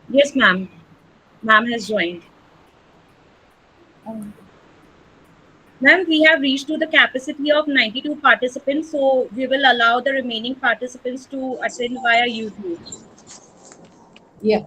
Yes, ma'am. Ma'am has joined. Um, Ma'am, we have reached to the capacity of 92 participants, so we will allow the remaining participants to attend via YouTube. yeah.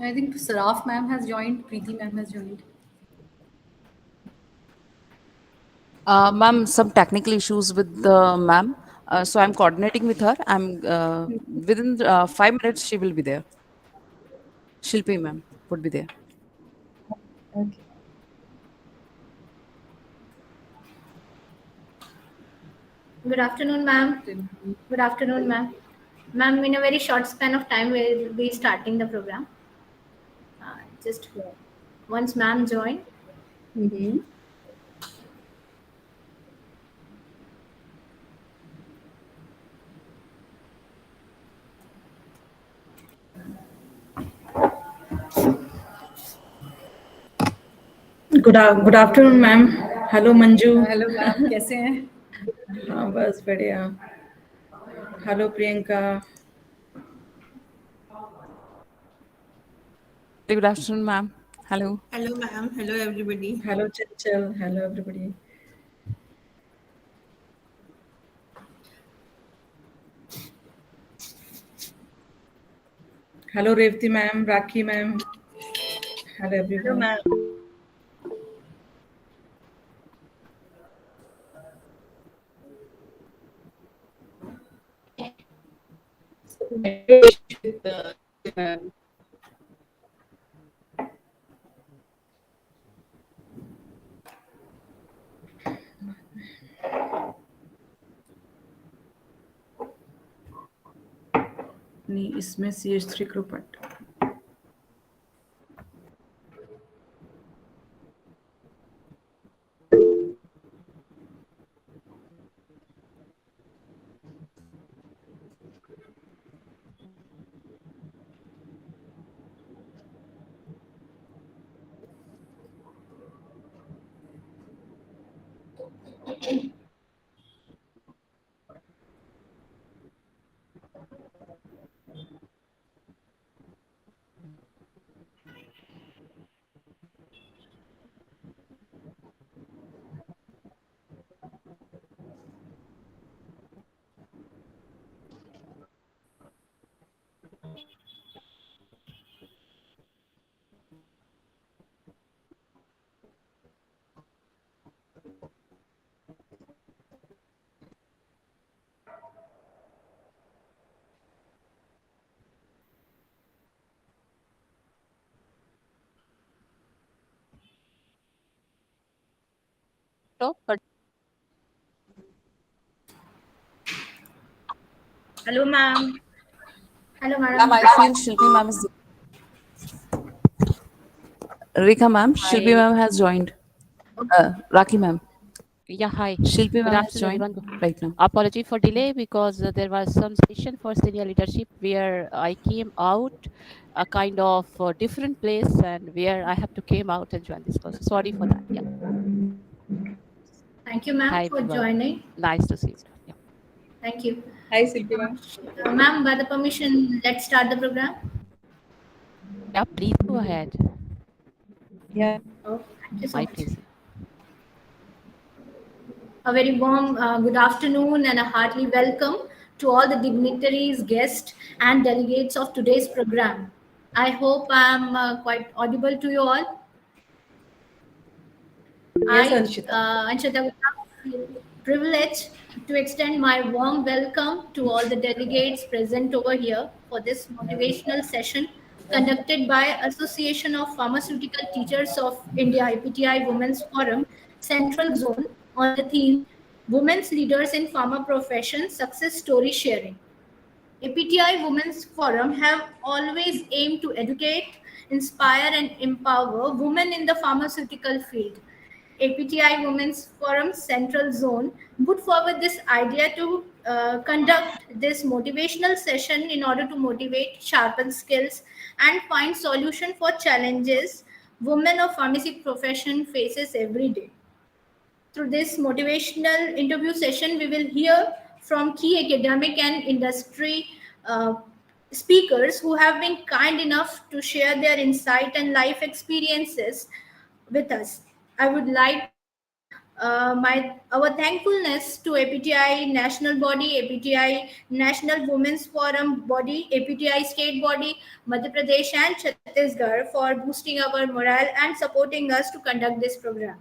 I think Saraf ma'am has joined. Preeti ma'am has joined. Ma'am, some technical issues with the ma'am. So I'm coordinating with her. I'm within 5 minutes she will be there. Shilpy ma'am would be there. Okay. Good afternoon, ma'am. Good afternoon, ma'am. Ma'am, in a very short span of time, we'll be starting the program. Just Yeah. once ma'am join. Mm-hmm. Good afternoon ma'am. Hello Manju. Hello ma'am, कैसे हैं? हाँ बस बढ़िया. Hello Priyanka. Good afternoon, ma'am. Hello. Hello, ma'am. Hello, everybody. Hello Chanchal. Hello everybody. Hello Revathi ma'am. Rakhi ma'am. Hello Hello, everyone. ma'am. नहीं इसमें CH3 group but Hello, ma'am. Hello, Ma'am, madam. I feel Shilpy ma'am is. Rekha ma'am, Shilpy Hi. ma'am has joined. Rakhi ma'am, Yeah, hi. Shilpy Good ma'am has afternoon, joined everyone. right now. Apology for delay because there was some session for senior leadership where I came out a kind of different place and where I have to came out and join this course. Sorry for that. Yeah. Thank you, ma'am, Hi, for everyone. joining. Nice to see you. Yeah. Thank you. Hi, Silpi ma'am. Ma'am, by the permission, let's start the program. Yeah, please go ahead. Yeah. Oh, thank you so My much. pleasure. A very warm good afternoon and a hearty welcome to all the dignitaries, guests, and delegates of today's program. I hope I'm quite audible to you all. Yes, I, Anshita. Anshita, would have the privilege to extend my warm welcome to all the delegates present over here for this motivational session conducted by Association of Pharmaceutical Teachers of India APTI Women's Forum Central Zone on the theme Women's Leaders in Pharma Profession Success Story Sharing. APTI Women's Forum have always aimed to educate, inspire, and empower women in the pharmaceutical field. APTI Women's Forum Central Zone put forward this idea to conduct this motivational session in order to motivate, sharpen skills, and find solution for challenges women of pharmacy profession faces every day. Through this motivational interview session, we will hear from key academic and industry uh, speakers who have been kind enough to share their insight and life experiences with us. I would like to give our thankfulness to APTI national body, APTI National Women's Forum body, APTI state body, Madhya Pradesh and Chhattisgarh for boosting our morale and supporting us to conduct this program.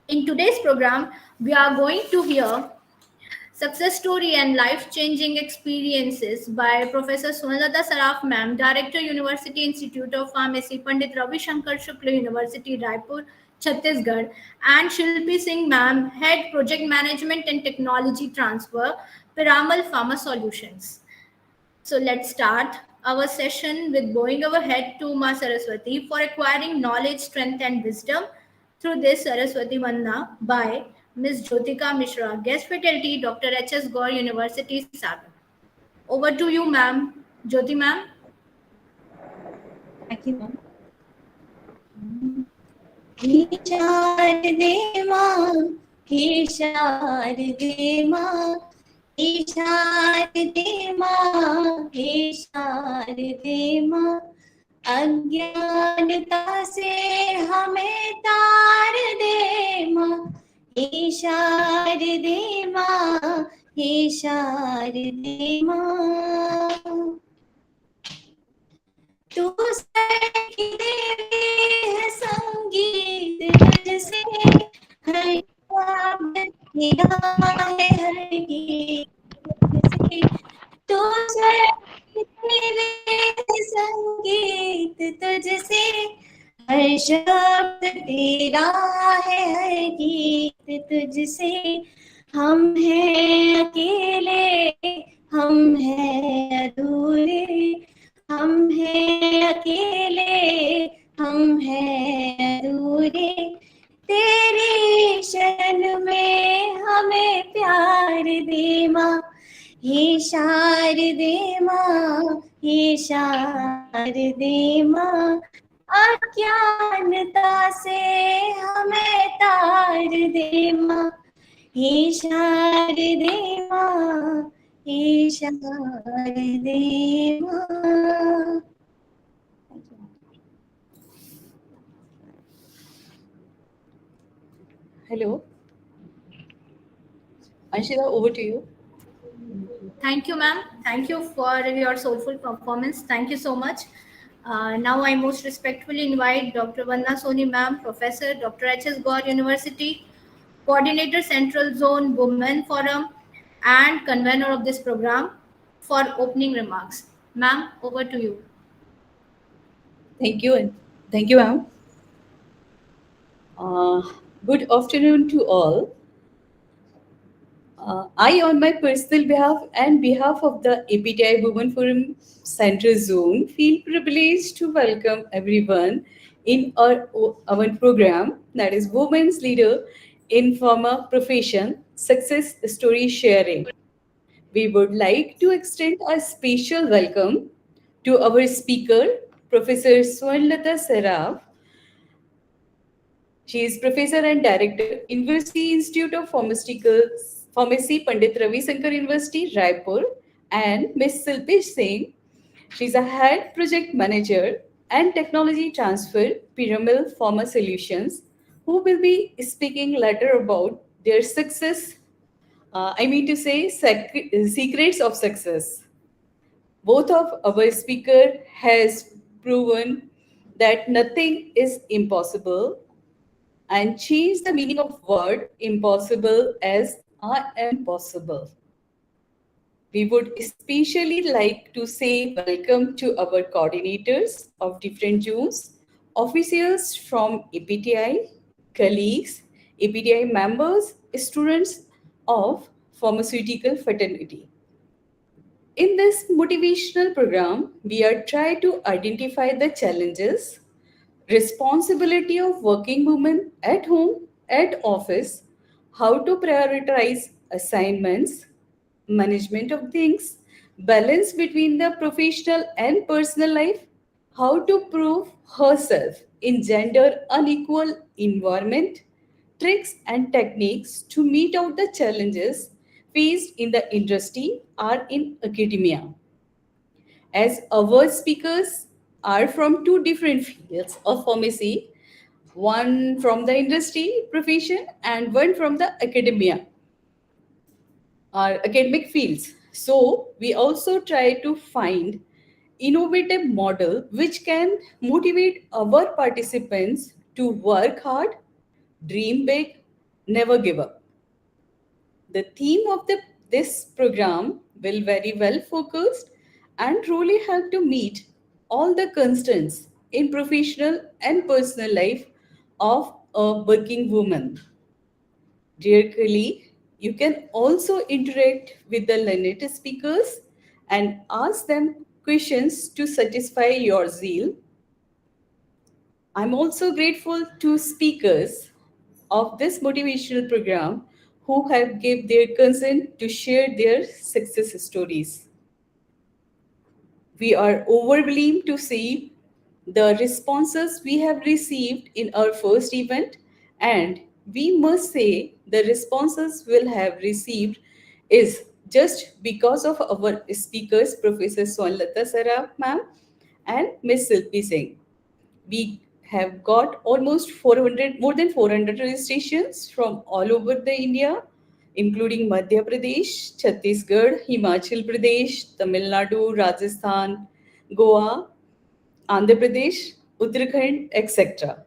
In today's program, we are going to hear success story and life-changing experiences by Professor Swarnlata Saraf Ma'am, Director, University Institute of Pharmacy, Pandit Ravishankar Shukla University, Raipur, Chhattisgarh, and Shilpy Singh Ma'am, Head Project Management and Technology Transfer, Piramal Pharma Solutions. So let's start our session with bowing our head to Ma Saraswati for acquiring knowledge, strength, and wisdom through this Saraswati Vanna by Ms. Jyotika Mishra, guest faculty, Dr. H.S. Gaur, University, Sagar. Over to you, ma'am. Jyoti, ma'am. Thank you, ma'am. हे शारदे माँ, हे शारदे माँ, हे शारदे माँ, हे शारदे माँ, अज्ञानता से हमें तार दे माँ, हे शारदे माँ, हे शारदे माँ। तू सखी देवी है संगीत तुझसे, हर ख्वाब निगाह है हर गीत तुझसे। तू सखी देवी है संगीत तुझसे, हर शब्द तेरा है हर गीत तुझसे। हम हैं अकेले, हम हैं अधूरे, हम हैं अकेले, हम हैं अधूरे, तेरी शरण में हमें प्यार दे माँ, हे शारदे माँ, हे शारदे माँ, अज्ञानता से हमें तार दे माँ, हे शारदे माँ, हे शारदे माँ। Hello. Anshita, over to you. Thank you, ma'am. Thank you for your soulful performance. Thank you so much. Now I most respectfully invite Dr. Vanna Soni ma'am, Professor, Dr. H.S. Gaur University, Coordinator Central Zone Women Forum, and convener of this program for opening remarks. Ma'am, over to you. Thank you. Thank you, ma'am. Good afternoon to all. I, on my personal behalf and behalf of the APTI Women Forum Central Zone, feel privileged to welcome everyone in our program, that is Women's Leader in Pharma Profession Success Story Sharing. We would like to extend a special welcome to our speaker, Professor Swarnlata Saraf. She is Professor and Director, University Institute of Pharmaceutical Pharmacy, Pandit Ravishankar University, Raipur, and Ms. Shilpy Singh. She's a Head Project Manager and Technology Transfer, Piramal Pharma Solutions, who will be speaking later about their success. Secrets of success. Both of our speaker has proven that nothing is impossible and change the meaning of word impossible as I am possible. We would especially like to say welcome to our coordinators of different zones, officials from APTI, colleagues, APTI members, students of pharmaceutical fraternity. In this motivational program, we are trying to identify the challenges, responsibility of working women at home, at office, how to prioritize assignments, management of things, balance between the professional and personal life, how to prove herself in gender unequal environment, tricks and techniques to meet out the challenges faced in the industry or in academia. As our speakers are from two different fields of pharmacy, one from the industry profession and one from the academia or academic fields. So we also try to find innovative model which can motivate our participants to work hard, dream big, never give up. The theme of this program will very well focused and truly help to meet all the constraints in professional and personal life of a working woman. Dear colleague, you can also interact with the learned speakers and ask them questions to satisfy your zeal. I'm also grateful to speakers of this motivational program who have gave their consent to share their success stories. We are overwhelmed to see the responses we have received in our first event, and we must say the responses we'll have received is just because of our speakers, Professor Swarnlata Saraf ma'am and Miss Shilpy Singh. We have got almost 400, more than 400 registrations from all over the India, including Madhya Pradesh, Chhattisgarh, Himachal Pradesh, Tamil Nadu, Rajasthan, Goa, Andhra Pradesh, Uttarakhand, etc.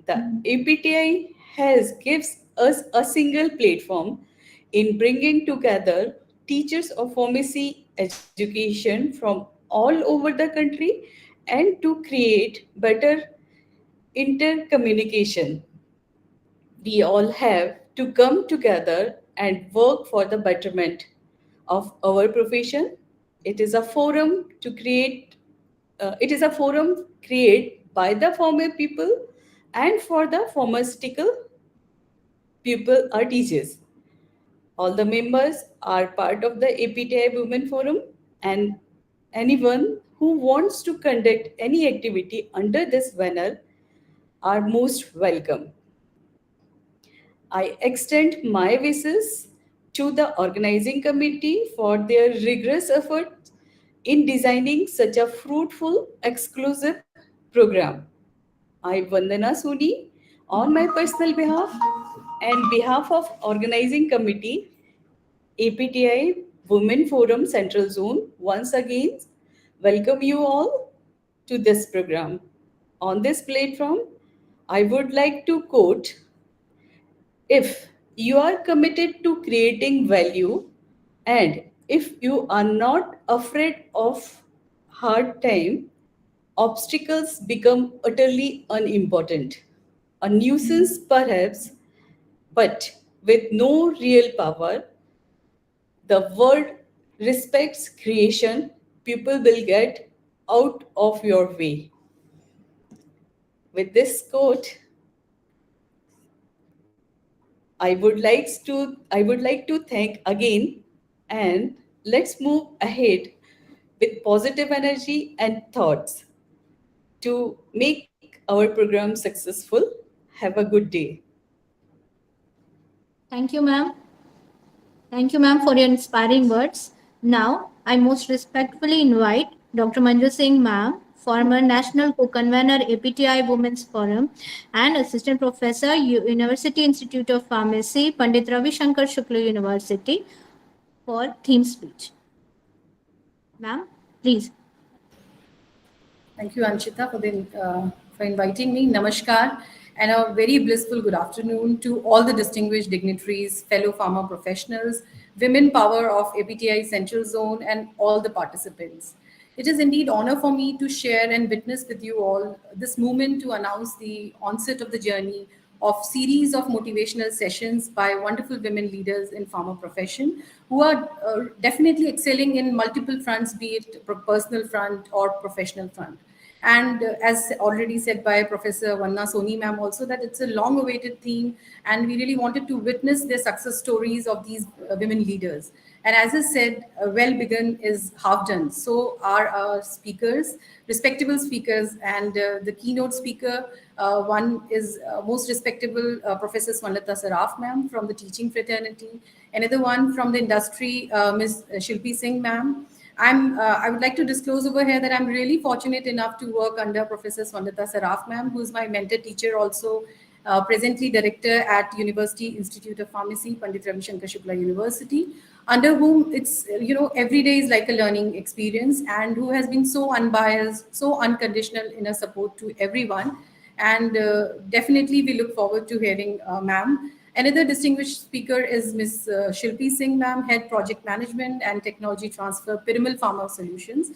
The APTI has gives us a single platform in bringing together teachers of pharmacy education from all over the country and to create better intercommunication. We all have to come together and work for the betterment of our profession. It is a forum to create. It is a forum created by the former people and for the pharmaceutical people or teachers. All the members are part of the APTI Women Forum, and anyone who wants to conduct any activity under this banner are most welcome. I extend my wishes to the organizing committee for their rigorous efforts in designing such a fruitful, exclusive program. I, Vandana Soni, on my personal behalf and behalf of organizing committee, APTI Women Forum Central Zone, once again welcome you all to this program. On this platform, I would like to quote, if you are committed to creating value and if you are not afraid of hard time, obstacles become utterly unimportant. A nuisance perhaps, but with no real power. The world respects creation. People will get out of your way. With this quote, I would like to thank again, and let's move ahead with positive energy and thoughts to make our program successful. Have a good day. Thank you, ma'am. Thank you, ma'am, for your inspiring words. Now, I most respectfully invite Dr. Manju Singh, ma'am, former National Co-Convener APTI Women's Forum and Assistant Professor, University Institute of Pharmacy, Pandit Ravishankar Shukla University, for theme speech. Ma'am, please. Thank you, Anshita, for inviting me. Namaskar, and a very blissful good afternoon to all the distinguished dignitaries, fellow pharma professionals, women power of APTI Central Zone, and all the participants. It is indeed honor for me to share and witness with you all this moment to announce the onset of the journey of series of motivational sessions by wonderful women leaders in pharma profession who are definitely excelling in multiple fronts, be it personal front or professional front. And as already said by Professor Vanna Soni ma'am also, that it's a long awaited theme and we really wanted to witness the success stories of these women leaders. And as I said, well begun is half done. So our speakers, respectable speakers, and the keynote speaker, one is most respectable Professor Swarnlata Saraf ma'am from the teaching fraternity, another one from the industry, Ms. Shilpy Singh ma'am. I would like to disclose over here that I'm really fortunate enough to work under Professor Swarnlata Saraf ma'am, who's my mentor teacher also, presently director at University Institute of Pharmacy, Pandit Ravishankar Shukla University, under whom it's, every day is like a learning experience, and who has been so unbiased, so unconditional in her support to everyone. And definitely we look forward to hearing ma'am. Another distinguished speaker is Ms. Shilpy Singh ma'am, Head Project Management and Technology Transfer, Piramal Pharma Solutions.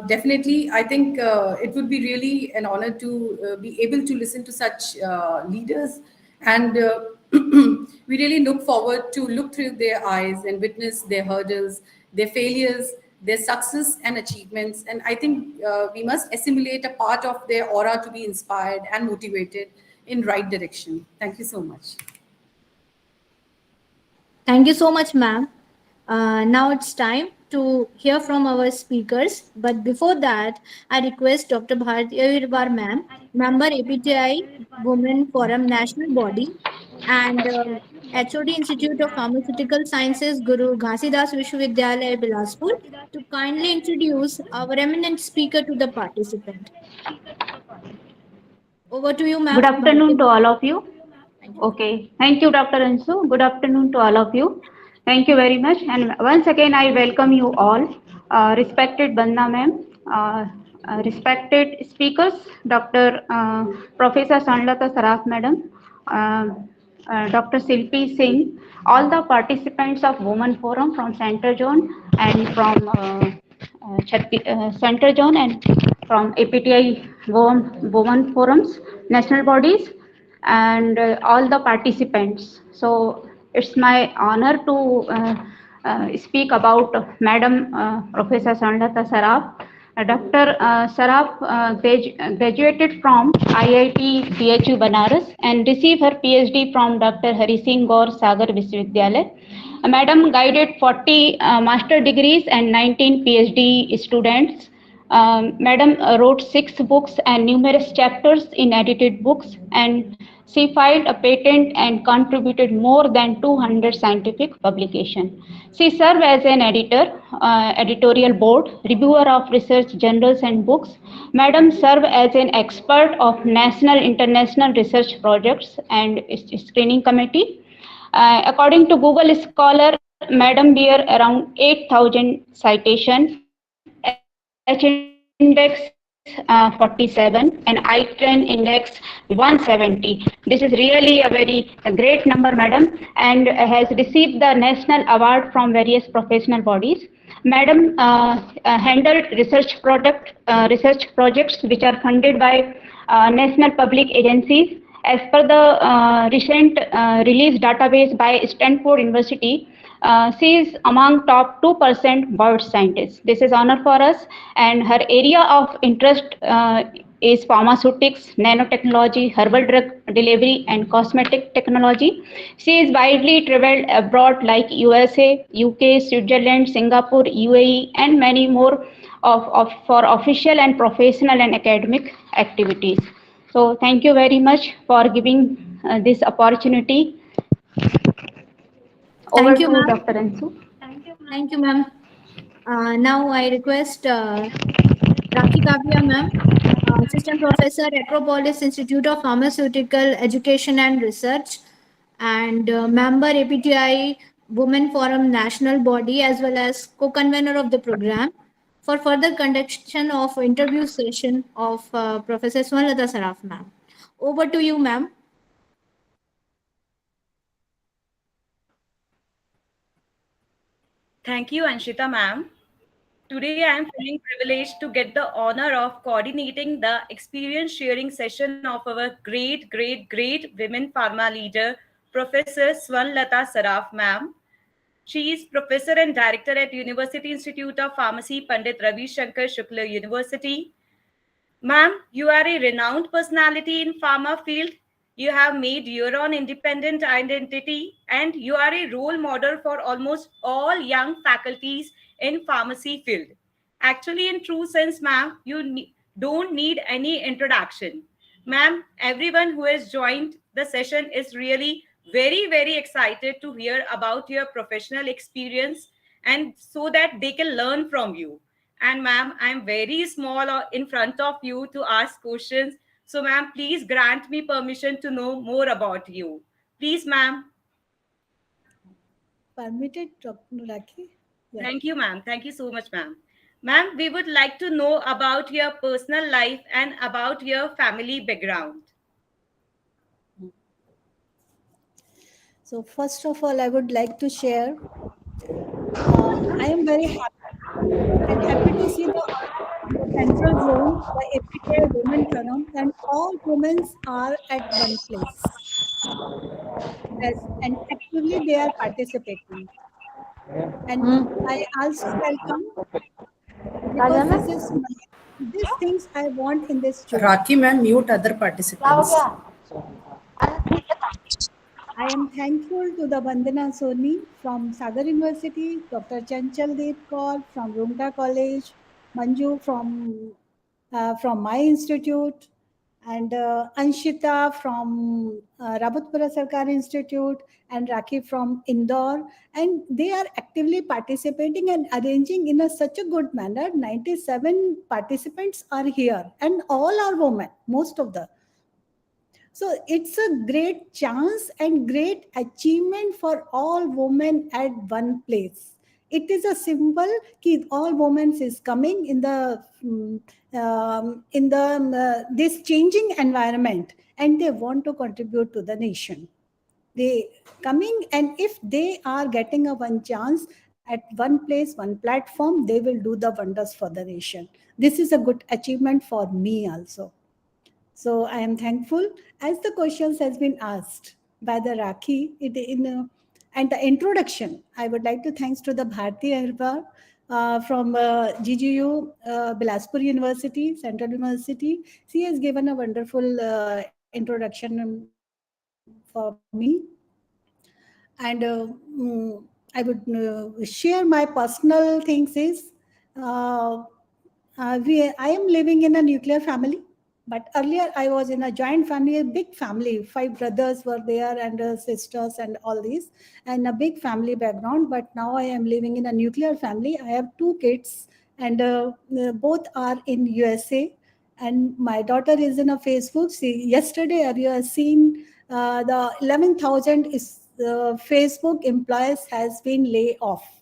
Definitely, I think it would be really an honor to be able to listen to such leaders, and we really look forward to look through their eyes and witness their hurdles, their failures, their success and achievements. And I think we must assimilate a part of their aura to be inspired and motivated in right direction. Thank you so much. Thank you so much, ma'am. Now it's time to hear from our speakers. But before that, I request Dr. Bhartiya ma'am, member APTI Women Forum National Body and HOD Institute of Pharmaceutical Sciences, Guru Ghasidas Vishwavidyalaya, Bilaspur, to kindly introduce our eminent speaker to the participant. Over to you, ma'am. Good afternoon to Bhartiya. all of you. Thank you. Okay, thank you, Dr. Ansu. Good afternoon to all of you. Thank you very much. And once again, I welcome you all, respected Bandha ma'am, respected speakers, Dr. Professor Swarnlata Saraf madam, uh, Dr. Shilpy Singh, all the participants of Women Forum from Center Zone and from Center Zone and from APTI Women Forums, national bodies, and all the participants. So it's my honor to speak about Madam Professor Swarnlata Saraf. Dr. Saraf graduated from IIT BHU Banaras and received her PhD from Dr. Hari Singh Gaur Sagar Vishwavidyalaya. Madam guided 40 master degrees and 19 PhD students. Madam wrote 6 books and numerous chapters in edited books, and she filed a patent and contributed more than 200 scientific publications. She served as an editor, editorial board, reviewer of research journals and books. Madam served as an expert of national international research projects and screening committee. According to Google Scholar, Madam bear around 8,000 citation, H index 47 and I-10 index 170. This is really a great number, madam, and has received the national award from various professional bodies. Madam handled research projects which are funded by national public agencies. As per the recent release database by Stanford University, she is among top 2% bird scientists. This is honor for us, and her area of interest is pharmaceutics, nanotechnology, herbal drug delivery, and cosmetic technology. She is widely traveled abroad like USA, UK, Switzerland, Singapore, UAE, and many more for official and professional and academic activities. So thank you very much for giving this opportunity. Over Thank you, to ma'am. Dr. Ansu. Thank you, ma'am. Now I request Rakhi Kavya, ma'am, Assistant Professor, Acropolis Institute of Pharmaceutical Education and Research, and member APTI Women Forum National Body, as well as co-convener of the program, for further conduction of interview session of Professor Swarnlata Saraf, ma'am. Over to you, ma'am. Thank you, Anshita ma'am. Today, I am feeling privileged to get the honor of coordinating the experience sharing session of our great women pharma leader, Professor Swarnlata Saraf, ma'am. She is professor and director at University Institute of Pharmacy, Pandit Ravishankar Shukla University. Ma'am, you are a renowned personality in pharma field. You have made your own independent identity and you are a role model for almost all young faculties in pharmacy field. Actually, in true sense, ma'am, don't need any introduction. Ma'am, everyone who has joined the session is really very excited to hear about your professional experience and so that they can learn from you. And ma'am, I'm very small in front of you to ask questions. So ma'am, please grant me permission to know more about you. Please, ma'am. Permitted, Dr. Rakhi? Yeah. Thank you, ma'am. Thank you so much, ma'am. Ma'am, we would like to know about your personal life and about your family background. So first of all, I would like to share, I am very happy to see the central zone, the APTI Women Forum, and all women are at one place. And actively they are participating. And I also welcome because these things I want in this job. Raki man, mute other participants. I am thankful to the Vandana Soni from Sagar University, Dr. Chanchal Dev Kaur from Rumta College, Manju from my institute, and Anshita from Rabatpura Sarkar Institute, and Rakhi from Indore. And they are actively participating and arranging in such a good manner. 97 participants are here, and all are women, most of the. So it's a great chance and great achievement for all women at one place. It is a symbol that all women is coming in the this changing environment, and they want to contribute to the nation. They coming, and if they are getting a one chance at one place, one platform, they will do the wonders for the nation. This is a good achievement for me also. So I am thankful. As the questions has been asked by the Rakhi, and the introduction, I would like to thanks to the Bharti Agarwal from GGU, Bilaspur University, Central University. She has given a wonderful introduction for me. And I would share my personal things is uh, I am living in a nuclear family, but earlier I was in a joint family, a big family. 5 brothers were there and sisters and all these, and a big family background. But now I am living in a nuclear family. I have 2 kids, and both are in USA. And my daughter is in a Facebook. See, yesterday you have seen the 11,000 is Facebook employees has been laid off,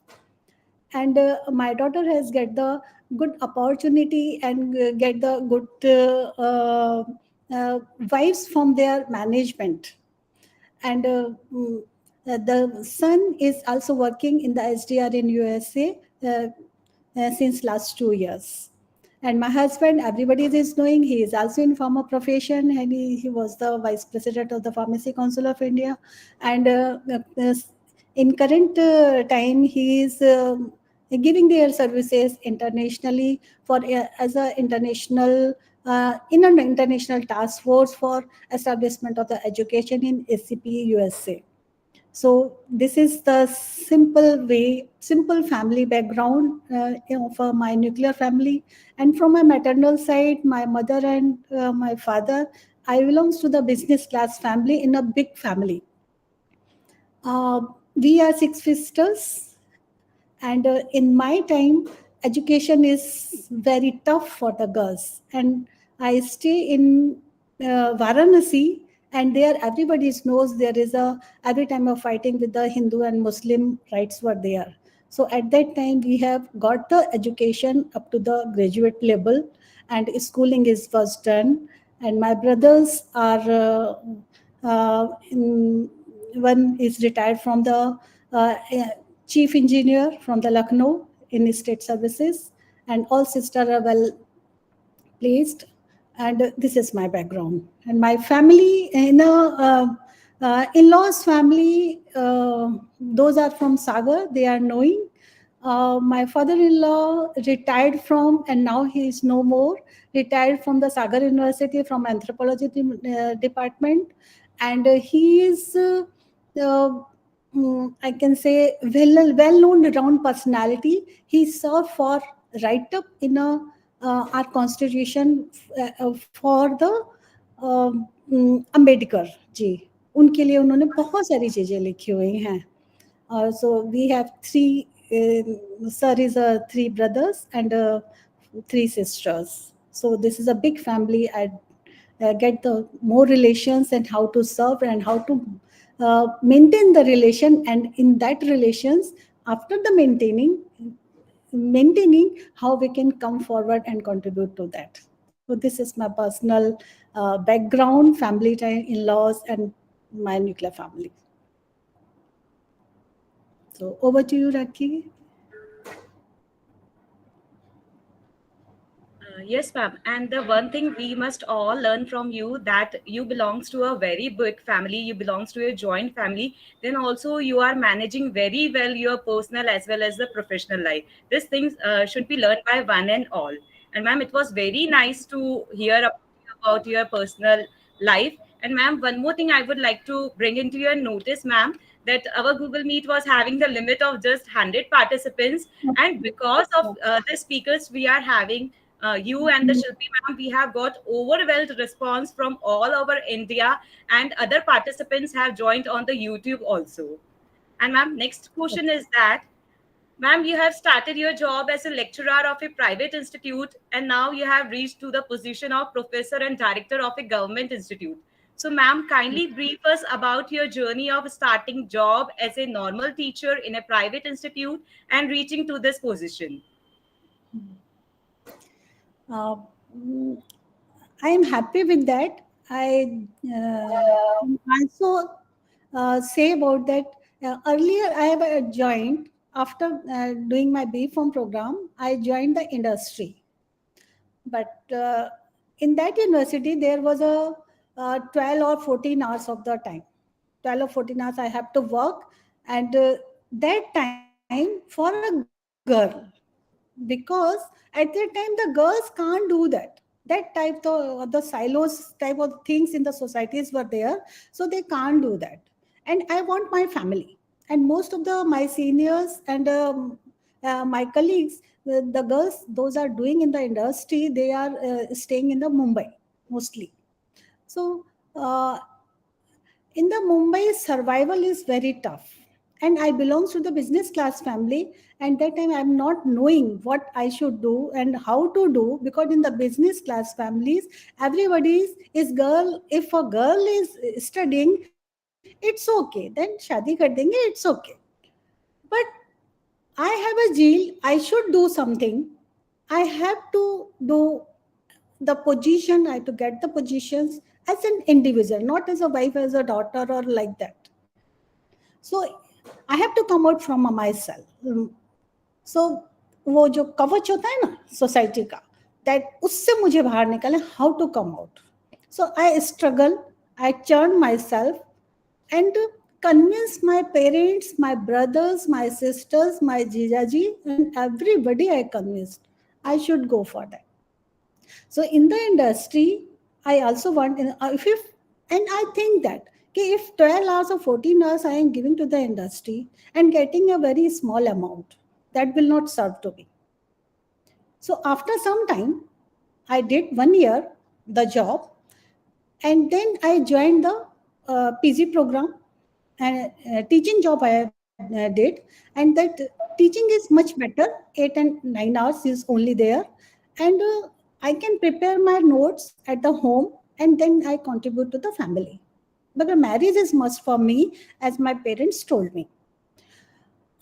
and my daughter has get the good opportunity and get the good vibes from their management. And the son is also working in the SDR in USA since last 2 years. And my husband, everybody is knowing, he is also in Pharma Profession, and he was the vice president of the Pharmacy Council of India. And in current time, he is giving their services internationally for as a international in an international task force for establishment of the education in SCP USA. So this is the simple family background for my nuclear family. And from my maternal side, my mother and my father, I belongs to the business class family in a big family. We are 6 sisters, and in my time, education is very tough for the girls. And I stay in Varanasi, and there everybody knows there is a every time of fighting with the Hindu and Muslim rights were there. So at that time, we have got the education up to the graduate level, and schooling was done. And my brothers are one is retired from the chief engineer from the Lucknow in state services, and all sisters are well placed. And this is my background. And my family, in-laws family, those are from Sagar. They are knowing. My father-in-law retired from, and now he is no more, retired from the Sagar University from anthropology department. And he is, I can say, well known around personality. He served for write up in a our constitution for the Ambedkar ji, उनके लिए उन्होंने बहुत सारी चीजें लिखी हुई हैं. So we have three, sir is three brothers and three sisters. So this is a big family. I get the more relations and how to serve and how to maintain the relation, and in that relations, after the maintaining how we can come forward and contribute to that. So this is my personal background, family time, in-laws, and my nuclear family. So over to you, Rakhi. Yes, ma'am. And the one thing we must all learn from you, that you belongs to a very big family. You belongs to a joint family. Then also you are managing very well your personal as well as the professional life. These things should be learned by one and all. And ma'am, it was very nice to hear about your personal life. And ma'am, one more thing I would like to bring into your notice, ma'am, that our Google Meet was having the limit of just 100 participants. And because of the speakers we are having, you and the Shilpi ma'am, we have got overwhelmed response from all over India, and other participants have joined on the YouTube also. And ma'am, next question is that, ma'am, you have started your job as a lecturer of a private institute, and now you have reached to the position of professor and director of a government institute. So, ma'am, kindly brief us about your journey of starting job as a normal teacher in a private institute and reaching to this position. Uh, mm, I am happy with that. I also say about that. Earlier, I have joined after doing my B Pharm program. I joined the industry, but in that university there was a 12 or 14 hours of the time. 12 or 14 hours I have to work, and that time for a girl, because at that time the girls can't do that. That type the silos type of things in the societies were there, so they can't do that. And I want my family, and most of the my seniors and my colleagues, the girls those are doing in the industry, they are staying in the Mumbai mostly. So in the Mumbai, survival is very tough. And I belong to the business class family. And that time I'm not knowing what I should do and how to do, because in the business class families, everybody is girl. If a girl is studying, it's okay. Then shadi kar denge, it's okay. But I have a zeal. I should do something. I have to do the position. I have to get the positions as an individual, not as a wife, as a daughter, or like that. So I have to come out from myself. So वो जो कवच होता है ना society का, that उससे मुझे बाहर निकाले, how to come out. So I struggle, I churn myself and convince my parents, my brothers, my sisters, my jijaji, and everybody I convinced I should go for that. So in the industry, I also want, and I think that okay, if 12 hours or 14 hours I am giving to the industry and getting a very small amount, that will not serve to me. So after some time, I did 1 year the job, and then I joined the PG program, and teaching job I did, and that teaching is much better. 8 and 9 hours is only there, and I can prepare my notes at the home, and then I contribute to the family. But the marriage is must for me, as my parents told me.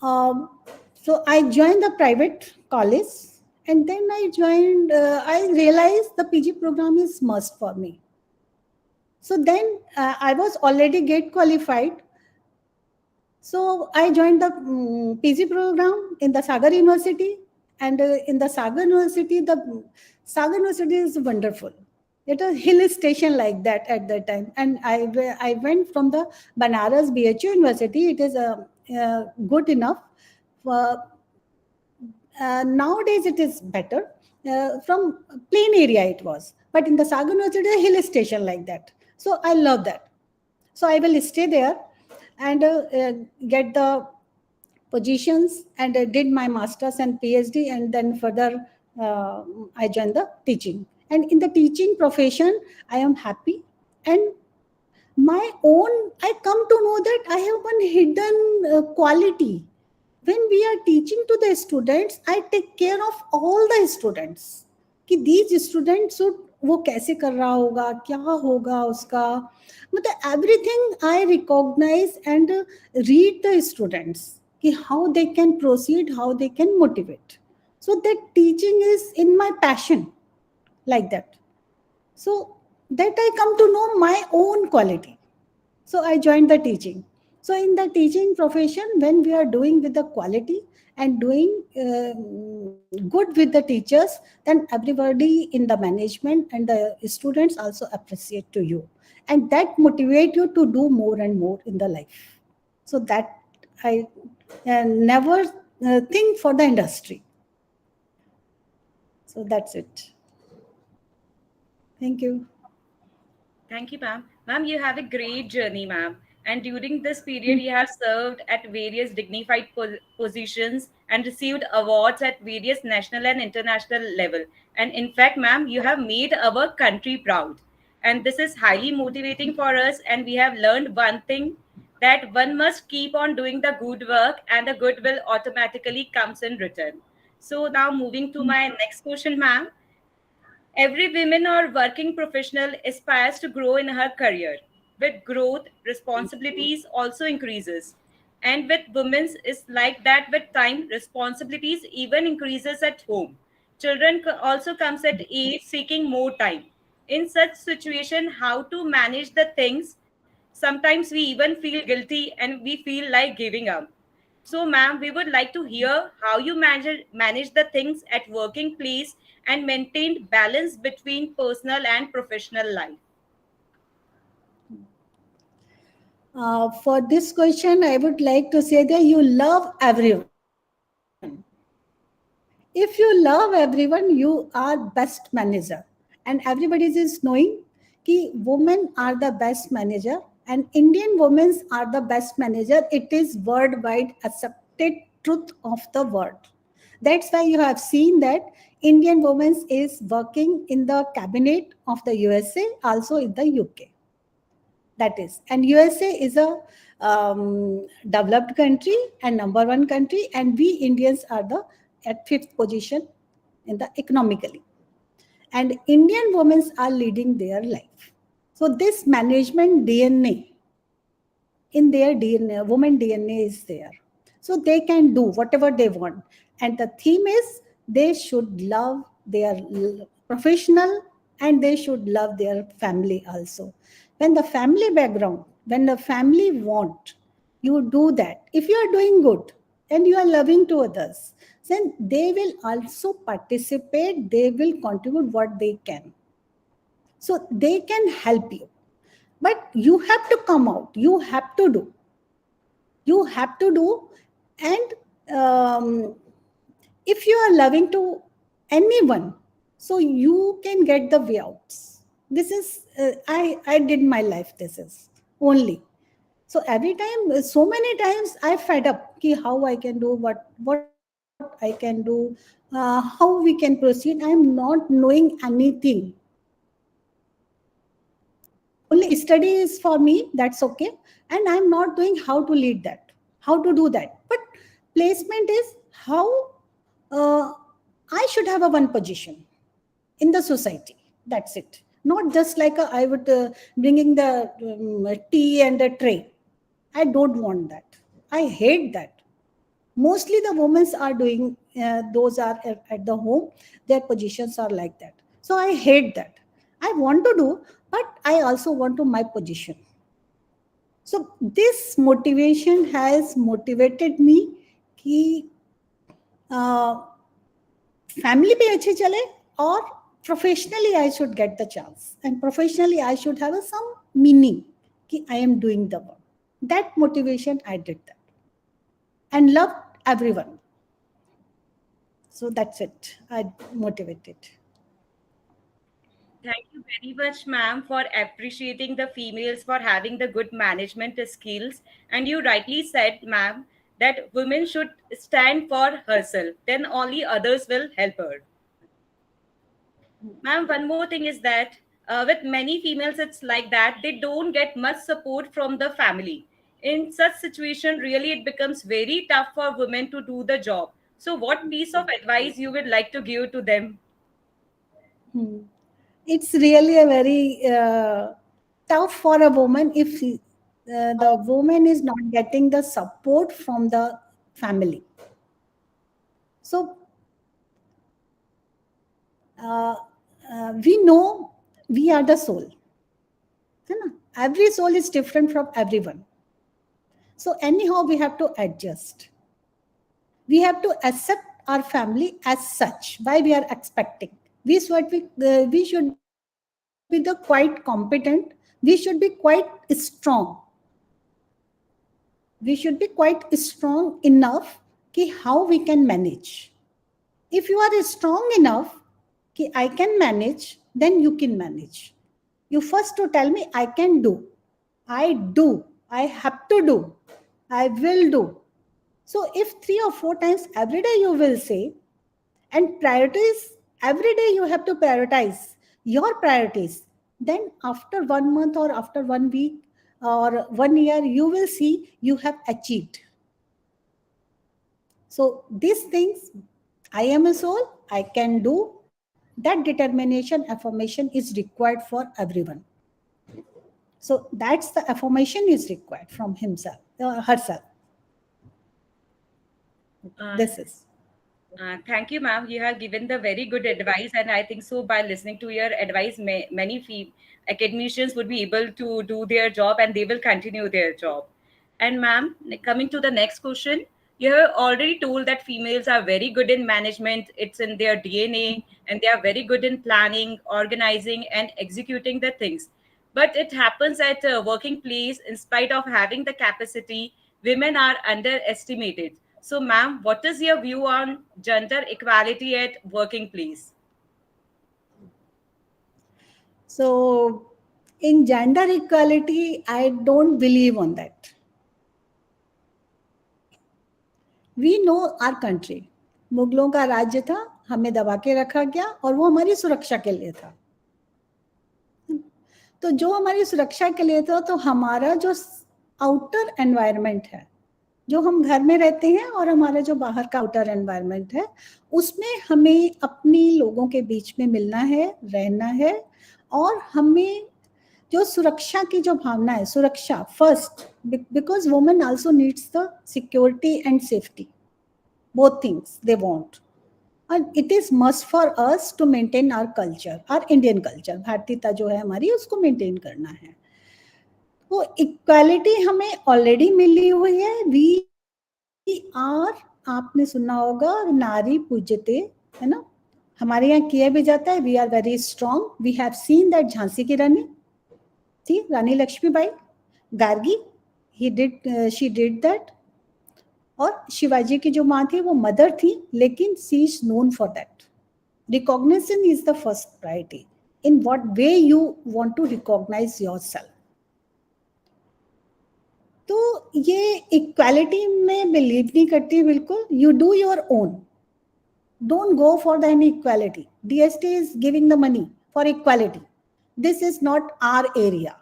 So I joined the private college, and then I realized the PG program is must for me. So then I was already get qualified. So I joined the PG program in the Sagar University, And in the Sagar University is wonderful. It was hill station like that at that time. And I went from the Banaras BHU University. It is good enough. Nowadays it is better. From plain area it was. But in the Sagar University, a hill station like that. So I love that. So I will stay there and get the positions, and I did my master's and PhD, and then further I joined the teaching. And in the teaching profession, I am happy. And my own, I come to know that I have one hidden quality. When we are teaching to the students, I take care of all the students. कि these students should वो कैसे कर रहा होगा, क्या होगा उसका, मतलब everything I recognize and read the students कि how they can proceed, how they can motivate. So that teaching is in my passion, like that. So that I come to know my own quality. So I joined the teaching. So in the teaching profession, when we are doing with the quality and doing good with the teachers, then everybody in the management and the students also appreciate to you. And that motivate you to do more and more in the life. So that I never think for the industry. So that's it. Thank you. Thank you, ma'am. Ma'am, you have a great journey, ma'am. And during this period, you have served at various dignified positions and received awards at various national and international level. And in fact, ma'am, you have made our country proud. And this is highly motivating for us. And we have learned one thing, that one must keep on doing the good work, and the goodwill automatically comes in return. So now moving to my next question, ma'am. Every woman or working professional aspires to grow in her career. With growth, responsibilities also increases. And with women's is like that, with time, responsibilities even increases at home. Children also comes at age seeking more time. In such situation, how to manage the things? Sometimes we even feel guilty and we feel like giving up. So, ma'am, we would like to hear how you manage the things at working place and maintained balance between personal and professional life. For this question, I would like to say that you love everyone. If you love everyone, you are best manager. And everybody is knowing that women are the best manager and Indian women are the best manager. It is worldwide accepted truth of the world. That's why you have seen that Indian women is working in the cabinet of the USA, also in the UK. That is, and USA is a developed country and number one country, and we Indians are the at fifth position in the economically. And Indian women are leading their life. So this management DNA in their DNA, woman DNA is there. So they can do whatever they want. And the theme is they should love their professional and they should love their family also. When the family background, when the family want, you do that. If you are doing good and you are loving to others, then they will also participate, they will contribute what they can. So they can help you. But you have to come out, you have to do. You have to do. And if you are loving to anyone, so you can get the way out. This is, I did my life, this is only. So every time, so many times I fed up ki how I can do, what I can do, how we can proceed. I am not knowing anything. Only study is for me, that's okay. And I'm not doing how to lead that, how to do that. But placement is how I should have a one position in the society. That's it. Not just like I would bringing the tea and a tray. I don't want that. I hate that. Mostly the women are doing, those are at the home, their positions are like that. So I hate that. I want to do, but I also want to my position. So this motivation has motivated me ki, family पे अच्छे चले, और professionally I should get the chance, and professionally I should have some meaning कि I am doing the work. That motivation, I did that and loved everyone. So that's it. I motivated. Thank you very much, ma'am, for appreciating the females for having the good management skills. And you rightly said, ma'am, that women should stand for herself, then only others will help her. Ma'am, one more thing is that with many females, it's like that they don't get much support from the family. In such situation, really, it becomes very tough for women to do the job. So, what piece of advice you would like to give to them? It's really a very tough for a woman if the woman is not getting the support from the family. So we know we are the soul. Every soul is different from everyone. So anyhow, we have to adjust. We have to accept our family as such. Why we are expecting? We should be the quite competent. We should be quite strong. We should be quite strong enough कि how we can manage. If you are strong enough कि I can manage, then you can manage. You first to tell me I can do. I do. I have to do. I will do. So if 3 or 4 times every day you will say, and priorities, every day you have to prioritize your priorities, then after 1 month or after 1 week or 1 year, you will see you have achieved. So these things, I am a soul, I can do. That determination, affirmation is required for everyone. So that's the affirmation is required from himself, herself. This is. Thank you, ma'am. You have given the very good advice, and I think so. By listening to your advice, many academicians would be able to do their job, and they will continue their job. And, ma'am, coming to the next question, you have already told that females are very good in management. It's in their DNA, and they are very good in planning, organizing, and executing the things. But it happens at a working place, in spite of having the capacity, women are underestimated. So, ma'am, what is your view on gender equality at working place? So, in gender equality, I don't believe on that. We know our country. मुगलों का राज्य था, हमें दबा के रखा गया और वो हमारी सुरक्षा के लिए था. तो जो हमारी सुरक्षा के लिए था, तो हमारा जो आउटर एनवायरनमेंट है, जो हम घर में रहते हैं और हमारा जो बाहर का आउटर एनवायरनमेंट है, उसमें हमें अपनी लोगों के बीच में मिलना है, रहना है, और हमें जो सुरक्षा की जो भावना है, सुरक्षा first, because women also needs the security and safety, both things they want, and it is must for us to maintain our culture, our Indian culture. भारतीयता जो है हमारी, उसको मेंटेन करना है. तो इक्वालिटी हमें ऑलरेडी मिली हुई है. वी आर, आपने सुना होगा, नारी पूज्यते, है ना, हमारे यहाँ किया भी जाता है. We are very strong. We have seen that Jhansi की रानी थी, Rani Lakshmibai, Gargi, she did that. और शिवाजी की जो माँ थी वो मदर थी, लेकिन she is known for that. Recognition is the first priority. In what way you want to recognise yourself. तो ये इक्वालिटी में बिलीव नहीं करती बिल्कुल. You do your own, don't go for the any equality. DST is giving the money for equality. This is not our area.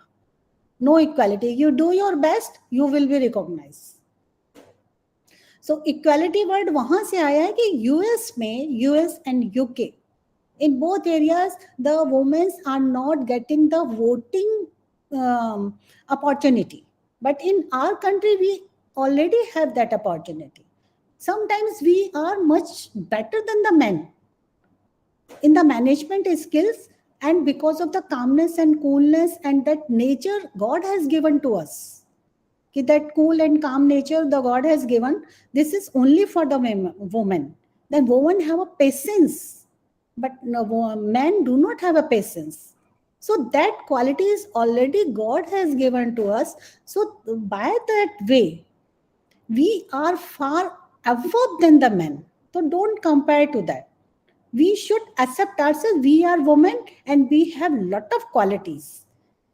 No equality. You do your best, you will be recognised. So equality word वहां से आया है कि US में, US and UK, in both areas the womens are not getting the voting opportunity. But in our country, we already have that opportunity. Sometimes we are much better than the men in the management skills, and because of the calmness and coolness and that nature God has given to us. That cool and calm nature the God has given, this is only for the women. then women have a patience, but no, men do not have a patience. So that quality is already God has given to us. So by that way, we are far above than the men. So don't compare to that. We should accept ourselves. We are women and we have lot of qualities.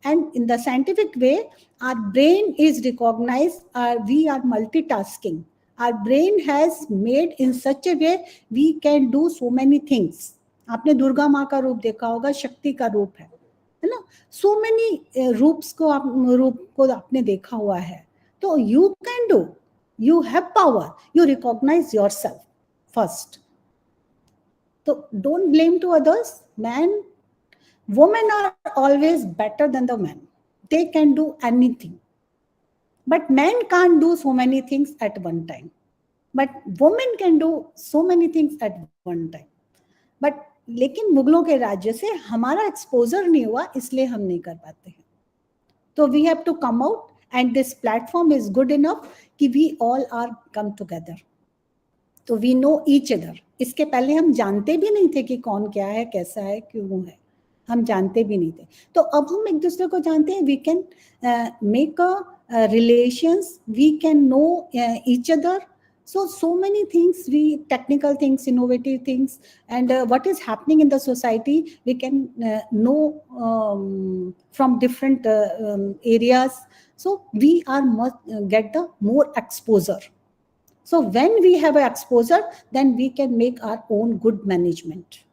And in the scientific way, our brain is recognized. We are multitasking. Our brain has made in such a way we can do so many things. आपने दुर्गा माँ का रूप देखा होगा, शक्ति का रूप है ना? So many रूप को आपने देखा हुआ है. तो you can do. You have power. You recognize yourself first. So don't blame to others. Women are always better than the men. They can do anything. But men can't do so many things at one time. But women can do so many things at one time. But लेकिन मुगलों के राज्य से हमारा exposure नहीं हुआ, इसलिए हम नहीं कर पाते हैं. तो we have to come out, and this platform is good enough कि we all are come together. तो वी नो ईच अदर. इसके पहले हम जानते भी नहीं थे कि कौन क्या है, कैसा है, क्यों है. हम जानते भी नहीं थे. तो अब हम एक दूसरे को जानते हैं. We can make a relations, we can know each other. So many things, technical things, innovative things, and what is happening in the society, we can know from different areas. So we must get the more exposure. So when we have an exposure, then we can make our own good management,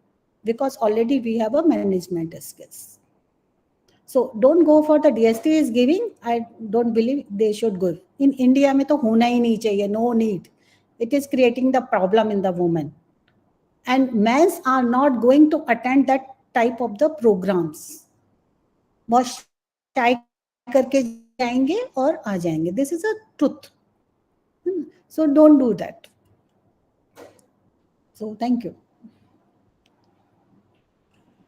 because already we have a management skills. So don't go for the DST is giving. I don't believe they should go. In India में तो होना ही नहीं चाहिए. No need. It is creating the problem in the women. And men are not going to attend that type of the programs. बहुत shy करके जाएंगे और आ जाएंगे. This is a truth. So don't do that. So thank you.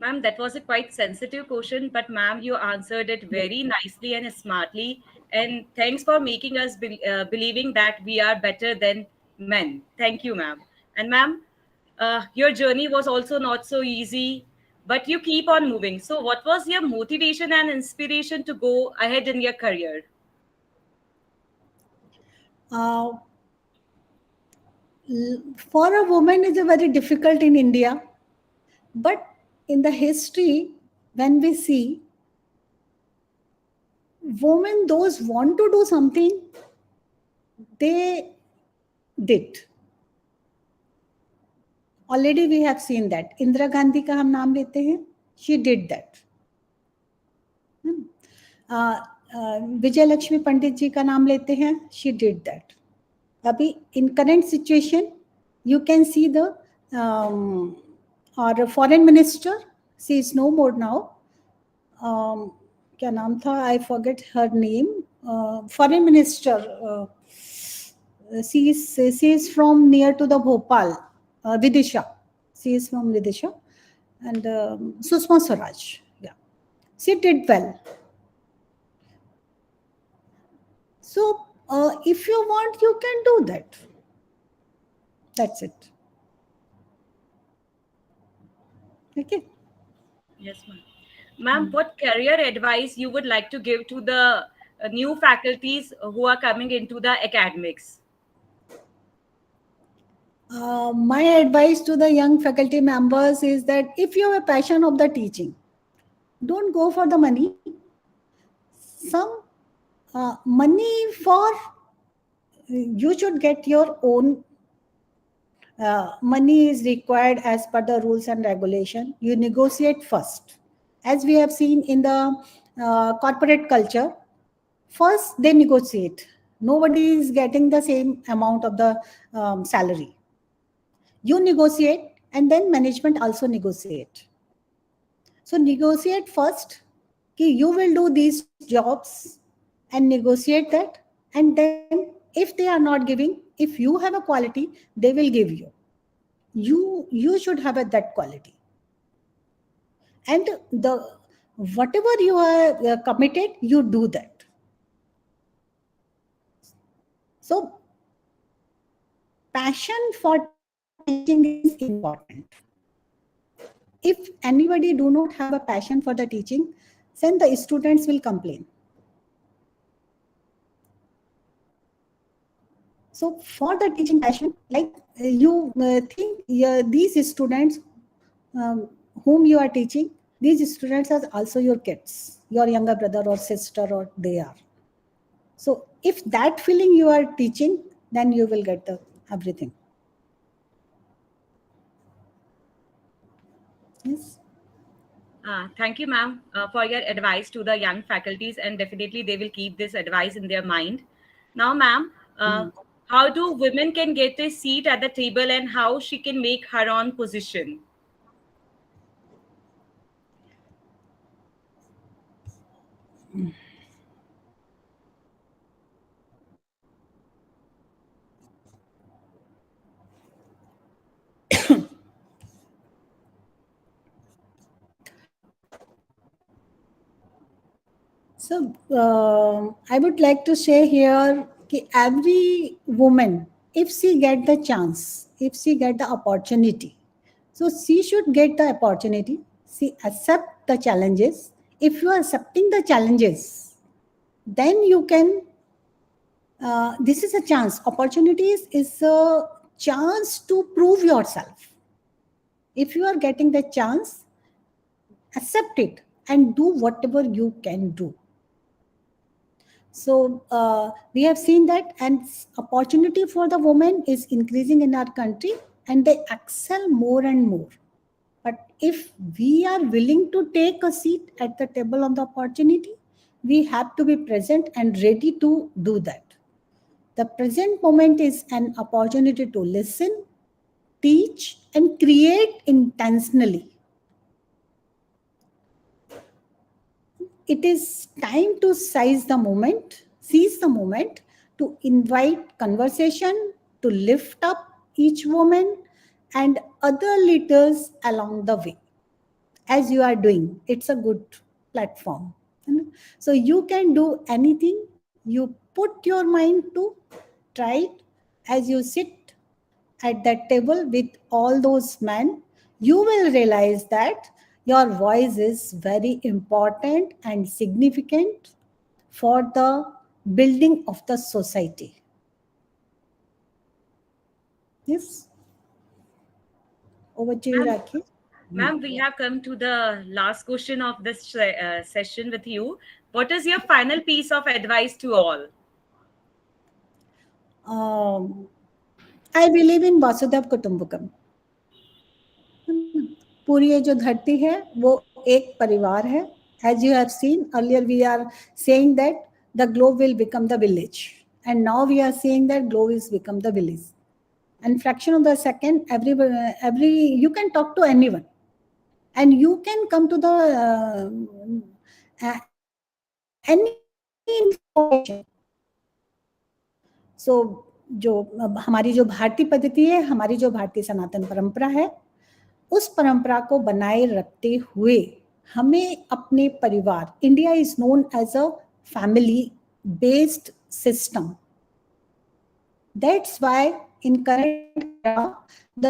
Ma'am, that was a quite sensitive question, but ma'am, you answered it very nicely and smartly. And thanks for making us believing that we are better than men. Thank you, ma'am. And ma'am, your journey was also not so easy, but you keep on moving. So what was your motivation and inspiration to go ahead in your career? For a woman, it's very difficult in India. But in the history, when we see women, those want to do something, they did. Already we have seen that. Indira Gandhi का हम नाम लेते हैं. She did that. विजय लक्ष्मी पंडित जी का नाम लेते हैं. She did that. अभी in current situation, you can see the our foreign minister. She is no more now. क्या नाम था? I forget her name. Foreign minister. She is from near to the Bhopal. Vidisha. She is from Vidisha. And Sushma Swaraj. Yeah. She did well. So if you want, you can do that. That's it. Okay. Yes, ma'am. Ma'am, what career advice you would like to give to the new faculties who are coming into the academics? My advice to the young faculty members is that if you have a passion of the teaching, don't go for the money. Some money for, you should get your own. Money is required as per the rules and regulation. You negotiate first. As we have seen in the corporate culture, first they negotiate. Nobody is getting the same amount of the salary. You negotiate, and then management also negotiate. So negotiate first. You will do these jobs and negotiate that. And then if they are not giving, if you have a quality, they will give you. You should have that quality. And whatever you are committed, you do that. So passion for teaching teaching is important. If anybody do not have a passion for the teaching, then the students will complain. So for the teaching passion, like you think these students whom you are teaching, these students are also your kids, your younger brother or sister, or they are. So if that feeling you are teaching, then you will get the everything. Yes. Thank you, ma'am, for your advice to the young faculties, and definitely they will keep this advice in their mind. Now, ma'am, how do women can get a seat at the table and how she can make her own position? So I would like to say here that every woman, if she get the chance, if she get the opportunity, so she should get the opportunity. She accept the challenges. If you are accepting the challenges, then you can. This is a chance. Opportunities is a chance to prove yourself. If you are getting the chance, accept it and do whatever you can do. So we have seen that, and opportunity for the women is increasing in our country, and they excel more and more. But if we are willing to take a seat at the table on the opportunity, we have to be present and ready to do that. The present moment is an opportunity to listen, teach, and create intentionally. It is time to seize the moment, to invite conversation, to lift up each woman and other leaders along the way. As you are doing, it's a good platform. So you can do anything. You put your mind to try it. As you sit at that table with all those men, you will realize that your voice is very important and significant for the building of the society. Yes. Over to you, Rakhi. Ma'am, we have come to the last question of this session with you. What is your final piece of advice to all? I believe in Vasudhaiva Kutumbakam. पूरी ये जो धरती है वो एक परिवार है. As you have seen earlier, we are saying that the globe will become the village, and now we are saying that globe is become the village. And fraction of the second, every you can talk to anyone, and you can come to the any information. So जो हमारी जो भारतीय पद्धति है, हमारी जो भारतीय सनातन परंपरा है, उस परंपरा को बनाए रखते हुए हमें अपने परिवार, India is known as a family based system. That's why in current the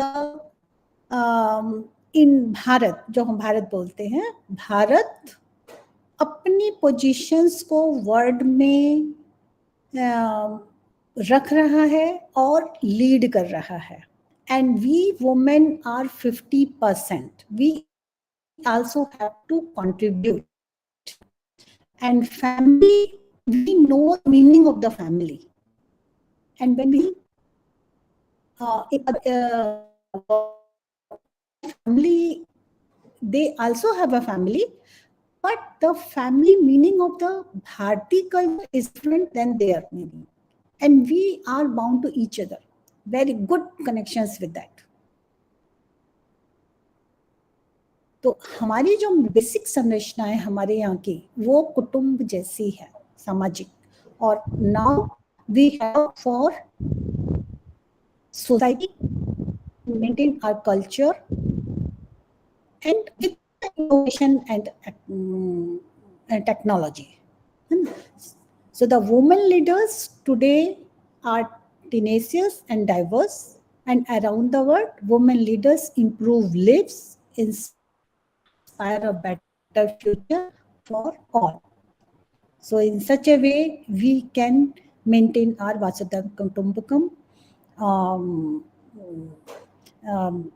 in Bharat, जो हम भारत बोलते हैं, भारत अपनी पोजीशंस को वर्ल्ड में रख रहा है और लीड कर रहा है. And we women are 50%. We also have to contribute. And family, we know the meaning of the family. And when we family, they also have a family, but the family meaning of the Bharti culture is different than their meaning. And we are bound to each other. Very good connections with that. तो हमारी जो basic संरचना है हमारे यहाँ की, वो कुटुंब जैसी है, सामाजिक. और now we have for society maintain our culture and with innovation and technology. So the women leaders today are tenacious and diverse. And around the world, women leaders improve lives, inspire a better future for all. So, in such a way, we can maintain our Vasudha Kutumbakam um, um,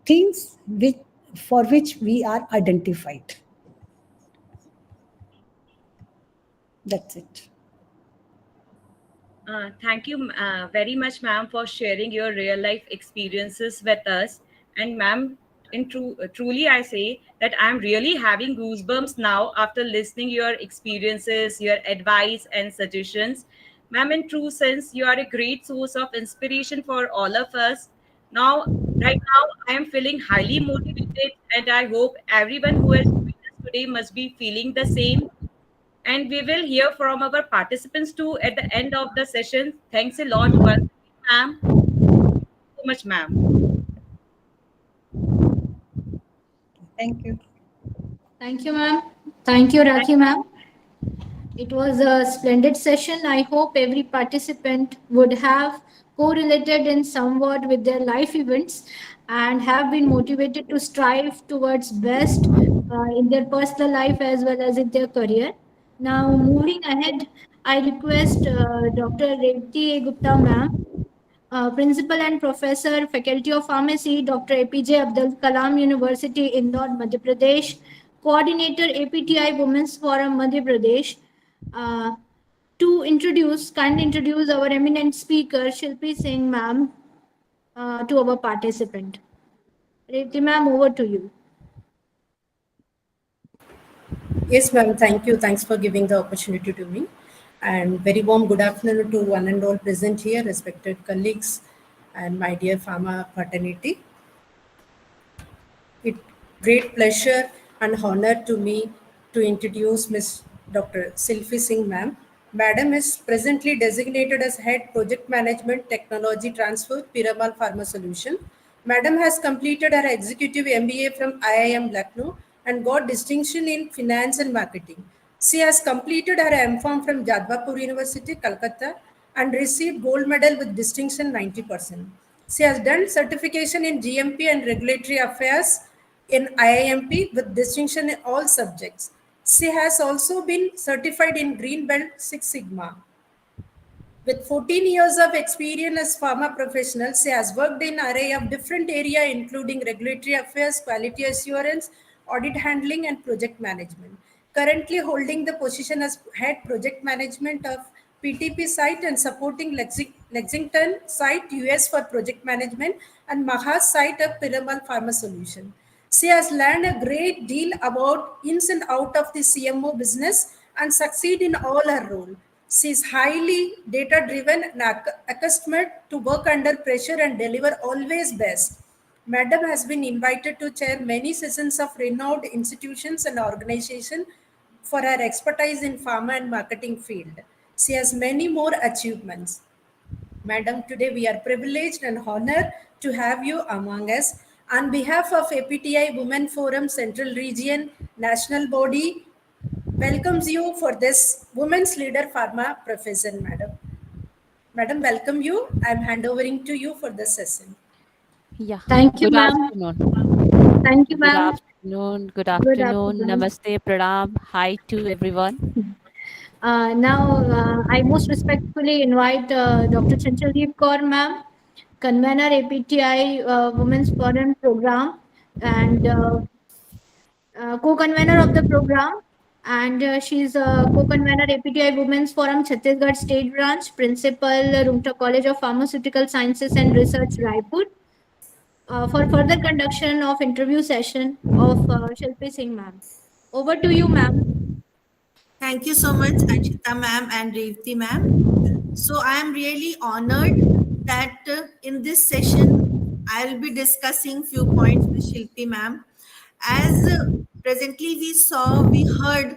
things for which we are identified. That's it. Thank you very much, ma'am, for sharing your real life experiences with us. And, ma'am, truly, I say that I'm really having goosebumps now after listening your experiences, your advice, and suggestions. Ma'am, in true sense, you are a great source of inspiration for all of us. Now, right now, I am feeling highly motivated, and I hope everyone who has joined us today must be feeling the same. And we will hear from our participants too at the end of the session. Thanks a lot once again, ma'am. So much, ma'am. Thank you. Thank you, ma'am. Thank you, Rakhi, ma'am. It was a splendid session. I hope every participant would have correlated in somewhat with their life events and have been motivated to strive towards best in their personal life as well as in their career. Now, moving ahead, I request Dr. Revti Gupta, ma'am, Principal and Professor, Faculty of Pharmacy, Dr. APJ Abdul Kalam University, Indore, Madhya Pradesh, Coordinator, APTI Women's Forum, Madhya Pradesh, uh, to kindly introduce our eminent speaker, Shilpy Singh, ma'am, to our participant. Revti, ma'am, over to you. Yes, ma'am. Thank you. Thanks for giving the opportunity to me. And very warm good afternoon to one and all present here, respected colleagues and my dear pharma fraternity. It great pleasure and honor to me to introduce Ms. Dr. Shilpy Singh, ma'am. Madam is presently designated as Head Project Management Technology Transfer, Piramal Pharma Solution. Madam has completed her Executive MBA from IIM Lucknow and got distinction in Finance and Marketing. She has completed her M.Pharm from Jadavpur University, Calcutta, and received gold medal with distinction 90%. She has done certification in GMP and Regulatory Affairs in IIMP with distinction in all subjects. She has also been certified in Green Belt Six Sigma. With 14 years of experience as pharma professional, she has worked in an array of different areas including regulatory affairs, quality assurance, audit handling, and project management. Currently holding the position as head project management of PTP site and supporting Lexington site US for project management and Maha site of Piramal Pharma Solution. She has learned a great deal about ins and out of the CMO business and succeed in all her role. She is highly data driven and accustomed to work under pressure and deliver always best. Madam has been invited to chair many sessions of renowned institutions and organizations for her expertise in pharma and marketing field. She has many more achievements. Madam, today we are privileged and honored to have you among us. On behalf of APTI Women Forum Central Region National Body, welcomes you for this Women's Leader Pharma Profession, Madam. Madam, welcome you. I'm handovering to you for the session. Yeah. Thank you, Good ma'am. afternoon. Thank you, Good ma'am. afternoon. Good Good afternoon. afternoon. Namaste, pranam. Hi to everyone. Now, I most respectfully invite Dr. Chanchal Kaur, ma'am, convener APTI Women's Foreign Program and co-convener of the program. And she's co-convener APTI Women's Forum Chhattisgarh State Branch, Principal Rumta College of Pharmaceutical Sciences and Research, Raipur, for further conduction of interview session of Shilpy Singh, ma'am. Over to you, ma'am. Thank you so much, Anshita ma'am and Revti ma'am. So I am really honored that in this session I will be discussing few points with Shilpi ma'am. As presently we heard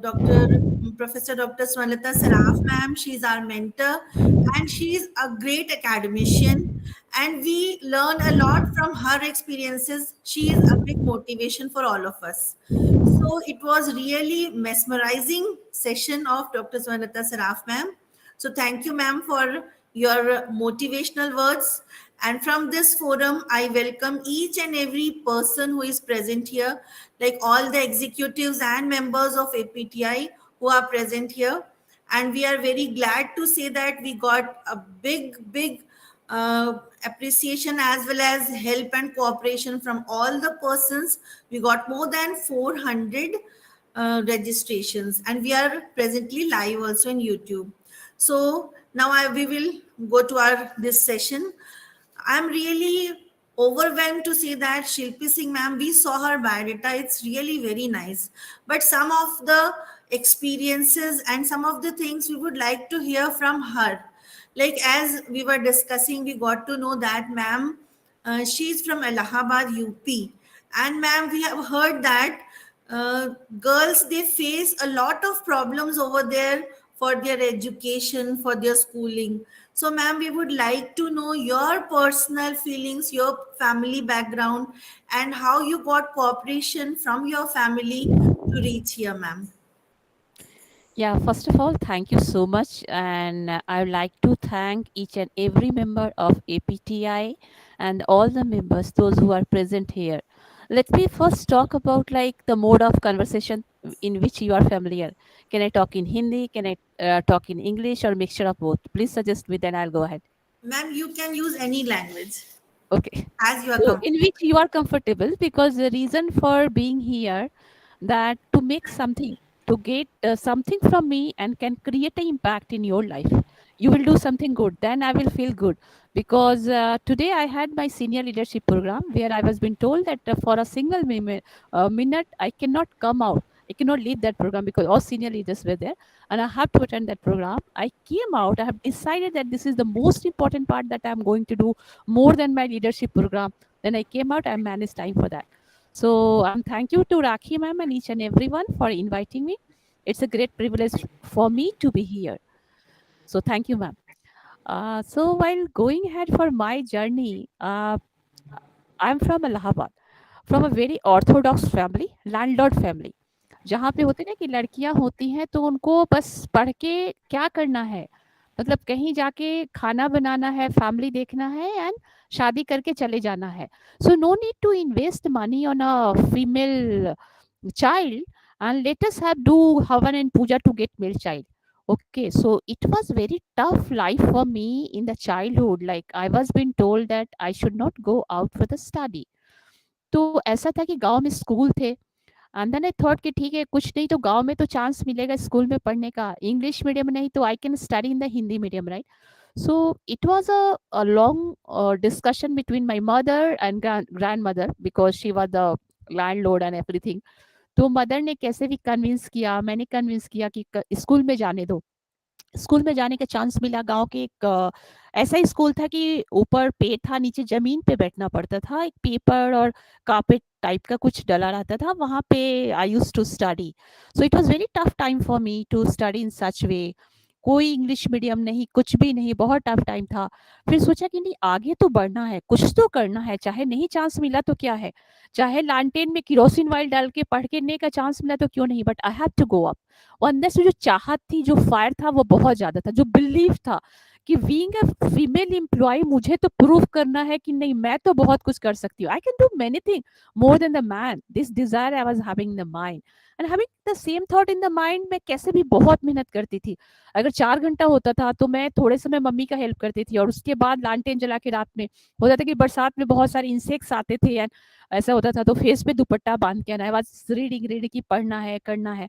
Dr. Professor Dr. Swarnlata Saraf ma'am. She is our mentor and she is a great academician. And we learn a lot from her experiences. She is a big motivation for all of us. So it was really mesmerizing session of Dr. Swarnlata Saraf ma'am. So thank you ma'am for your motivational words And from this forum, I welcome each and every person who is present here, like all the executives and members of APTI who are present here. And we are very glad to say that we got a big appreciation as well as help and cooperation from all the persons. We got more than 400 registrations, and we are presently live also in YouTube. So now we will go to our this session. I'm really overwhelmed to see that Shilpy Singh ma'am, we saw her biodata. It's really very nice. But some of the experiences and some of the things we would like to hear from her. Like as we were discussing, we got to know that ma'am, she's from Allahabad, UP. And ma'am, we have heard that girls, they face a lot of problems over there for their education, for their schooling. So ma'am, we would like to know your personal feelings, your family background, and how you got cooperation from your family to reach here, ma'am. Yeah, first of all, thank you so much. And I would like to thank each and every member of APTI and all the members, those who are present here. Let me first talk about like the mode of conversation in which you are familiar. Can I talk in Hindi? Can I talk in English or mixture of both? Please suggest me, then I'll go ahead. Ma'am, you can use any language Okay. as you are So in comfortable. which you are comfortable, because the reason for being here, that to make something, to get something from me and can create an impact in your life, you will do something good, then I will feel good. Because today I had my senior leadership program where I was being told that for a single minute I cannot come out, I cannot leave that program because all senior leaders were there and I have to attend that program. I came out, I have decided that this is the most important part that I'm going to do more than my leadership program. Then I came out, I managed time for that. So thank you to Rakhi ma'am and each and everyone for inviting me. It's a great privilege for me to be here. So thank you, ma'am. So while going ahead for my journey, I'm from Allahabad, from a very orthodox family, landlord family. जहाँ पे होते ना कि लड़कियां होती हैं तो उनको बस पढ़ के क्या करना है, मतलब कहीं जाके खाना बनाना है, फैमिली देखना है एंड शादी करके चले जाना है. So no need to invest money on a female child, and let us have do havan and puja to get male child. Okay, so it was very tough life for me in the childhood. Like I was being told that I should not go out for the study. तो ऐसा था कि गांव में school थे. And then I thought कि ठीक है, कुछ नहीं तो गांव में तो चांस मिलेगा स्कूल में पढ़ने का, इंग्लिश मीडियम नहीं तो I can study in the Hindi medium, right. So it was a long discussion between my mother and grandmother because she was the landlord and everything. तो मदर ने कैसे भी कन्विंस किया, मैंने कन्विंस किया कि स्कूल में जाने दो. स्कूल में जाने का चांस मिला. गांव के एक ऐसा ही स्कूल था कि ऊपर पेड़ था, नीचे जमीन पे बैठना पड़ता था, एक पेपर और कार्पेट टाइप का कुछ डला रहता था, वहां पे I use to study. So it was very tough time for me to study in such way. कोई इंग्लिश मीडियम नहीं, कुछ भी नहीं, बहुत टफ टाइम था. फिर सोचा कि नहीं, आगे तो बढ़ना है, कुछ तो करना है, चाहे नहीं चांस मिला तो क्या है, चाहे लालटेन में किरोसिन ऑयल डाल के पढ़ने का चांस मिला तो क्यों नहीं, but I have to go up. और अंदर से जो चाहत थी, जो फायर था, वो बहुत ज्यादा था. जो बिलीव था कि बीइंग अ फीमेल एम्प्लॉय मुझे तो प्रूव करना है कि नहीं, मैं तो बहुत कुछ कर सकती हूँ, I can do many thing more than the man. This desire I was having in the mind and having the same thought in the mind. मैं कैसे भी बहुत मेहनत करती थी. अगर 4 घंटा होता था तो मैं थोड़े समय मम्मी का हेल्प करती थी, और उसके बाद लालटेन जला के रात में होता था कि बरसात में बहुत सारे इंसेक्ट्स आते थे एंड ऐसा होता था, तो फेस पे दुपट्टा बांध के आई वाज रीडिंग रीडिंग की पढ़ना है, करना है.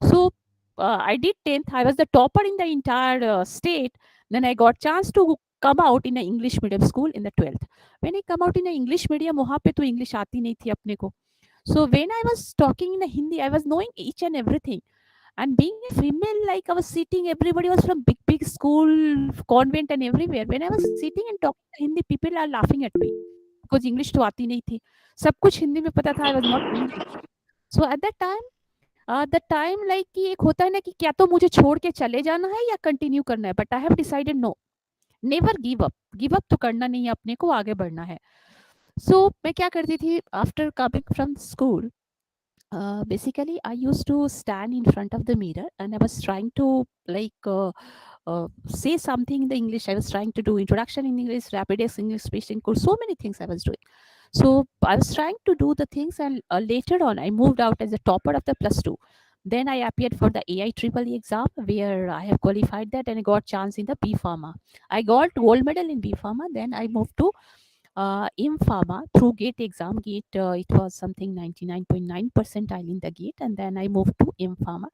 So I did 10th. I was the topper in the entire state. Then I got chance to come out in an English medium school in the 12th. When I come out in an English medium, वहाँ पे तो English आती नहीं थी अपने को. So when I was talking in a Hindi, I was knowing each and everything. And being a female, like I was sitting, everybody was from big school, convent and everywhere. When I was sitting and talking Hindi, people are laughing at me because English तो आती नहीं थी. सब कुछ हिंदी में पता था. I was not knowing it. So at that time, the time like कि एक होता है ना कि क्या तो मुझे छोड़ के चले जाना है या कंटिन्यू करना है, but I have decided no, never give up. Give up तो करना नहीं है, अपने को आगे बढ़ना है. सो मैं क्या करती थी, after coming from school Basically, I used to stand in front of the mirror and I was trying to say something in the English. I was trying to do introduction in English, rapid English speaking course, so many things I was doing. So I was trying to do the things, and later on, I moved out as a topper of the plus two. Then I appeared for the AI Triple E exam, where I have qualified that and I got chance in the B Pharma. I got gold medal in B Pharma. Then I moved to in pharma through gate exam. Gate, it was something 99.9 percentile in the gate, and then I moved to in pharma.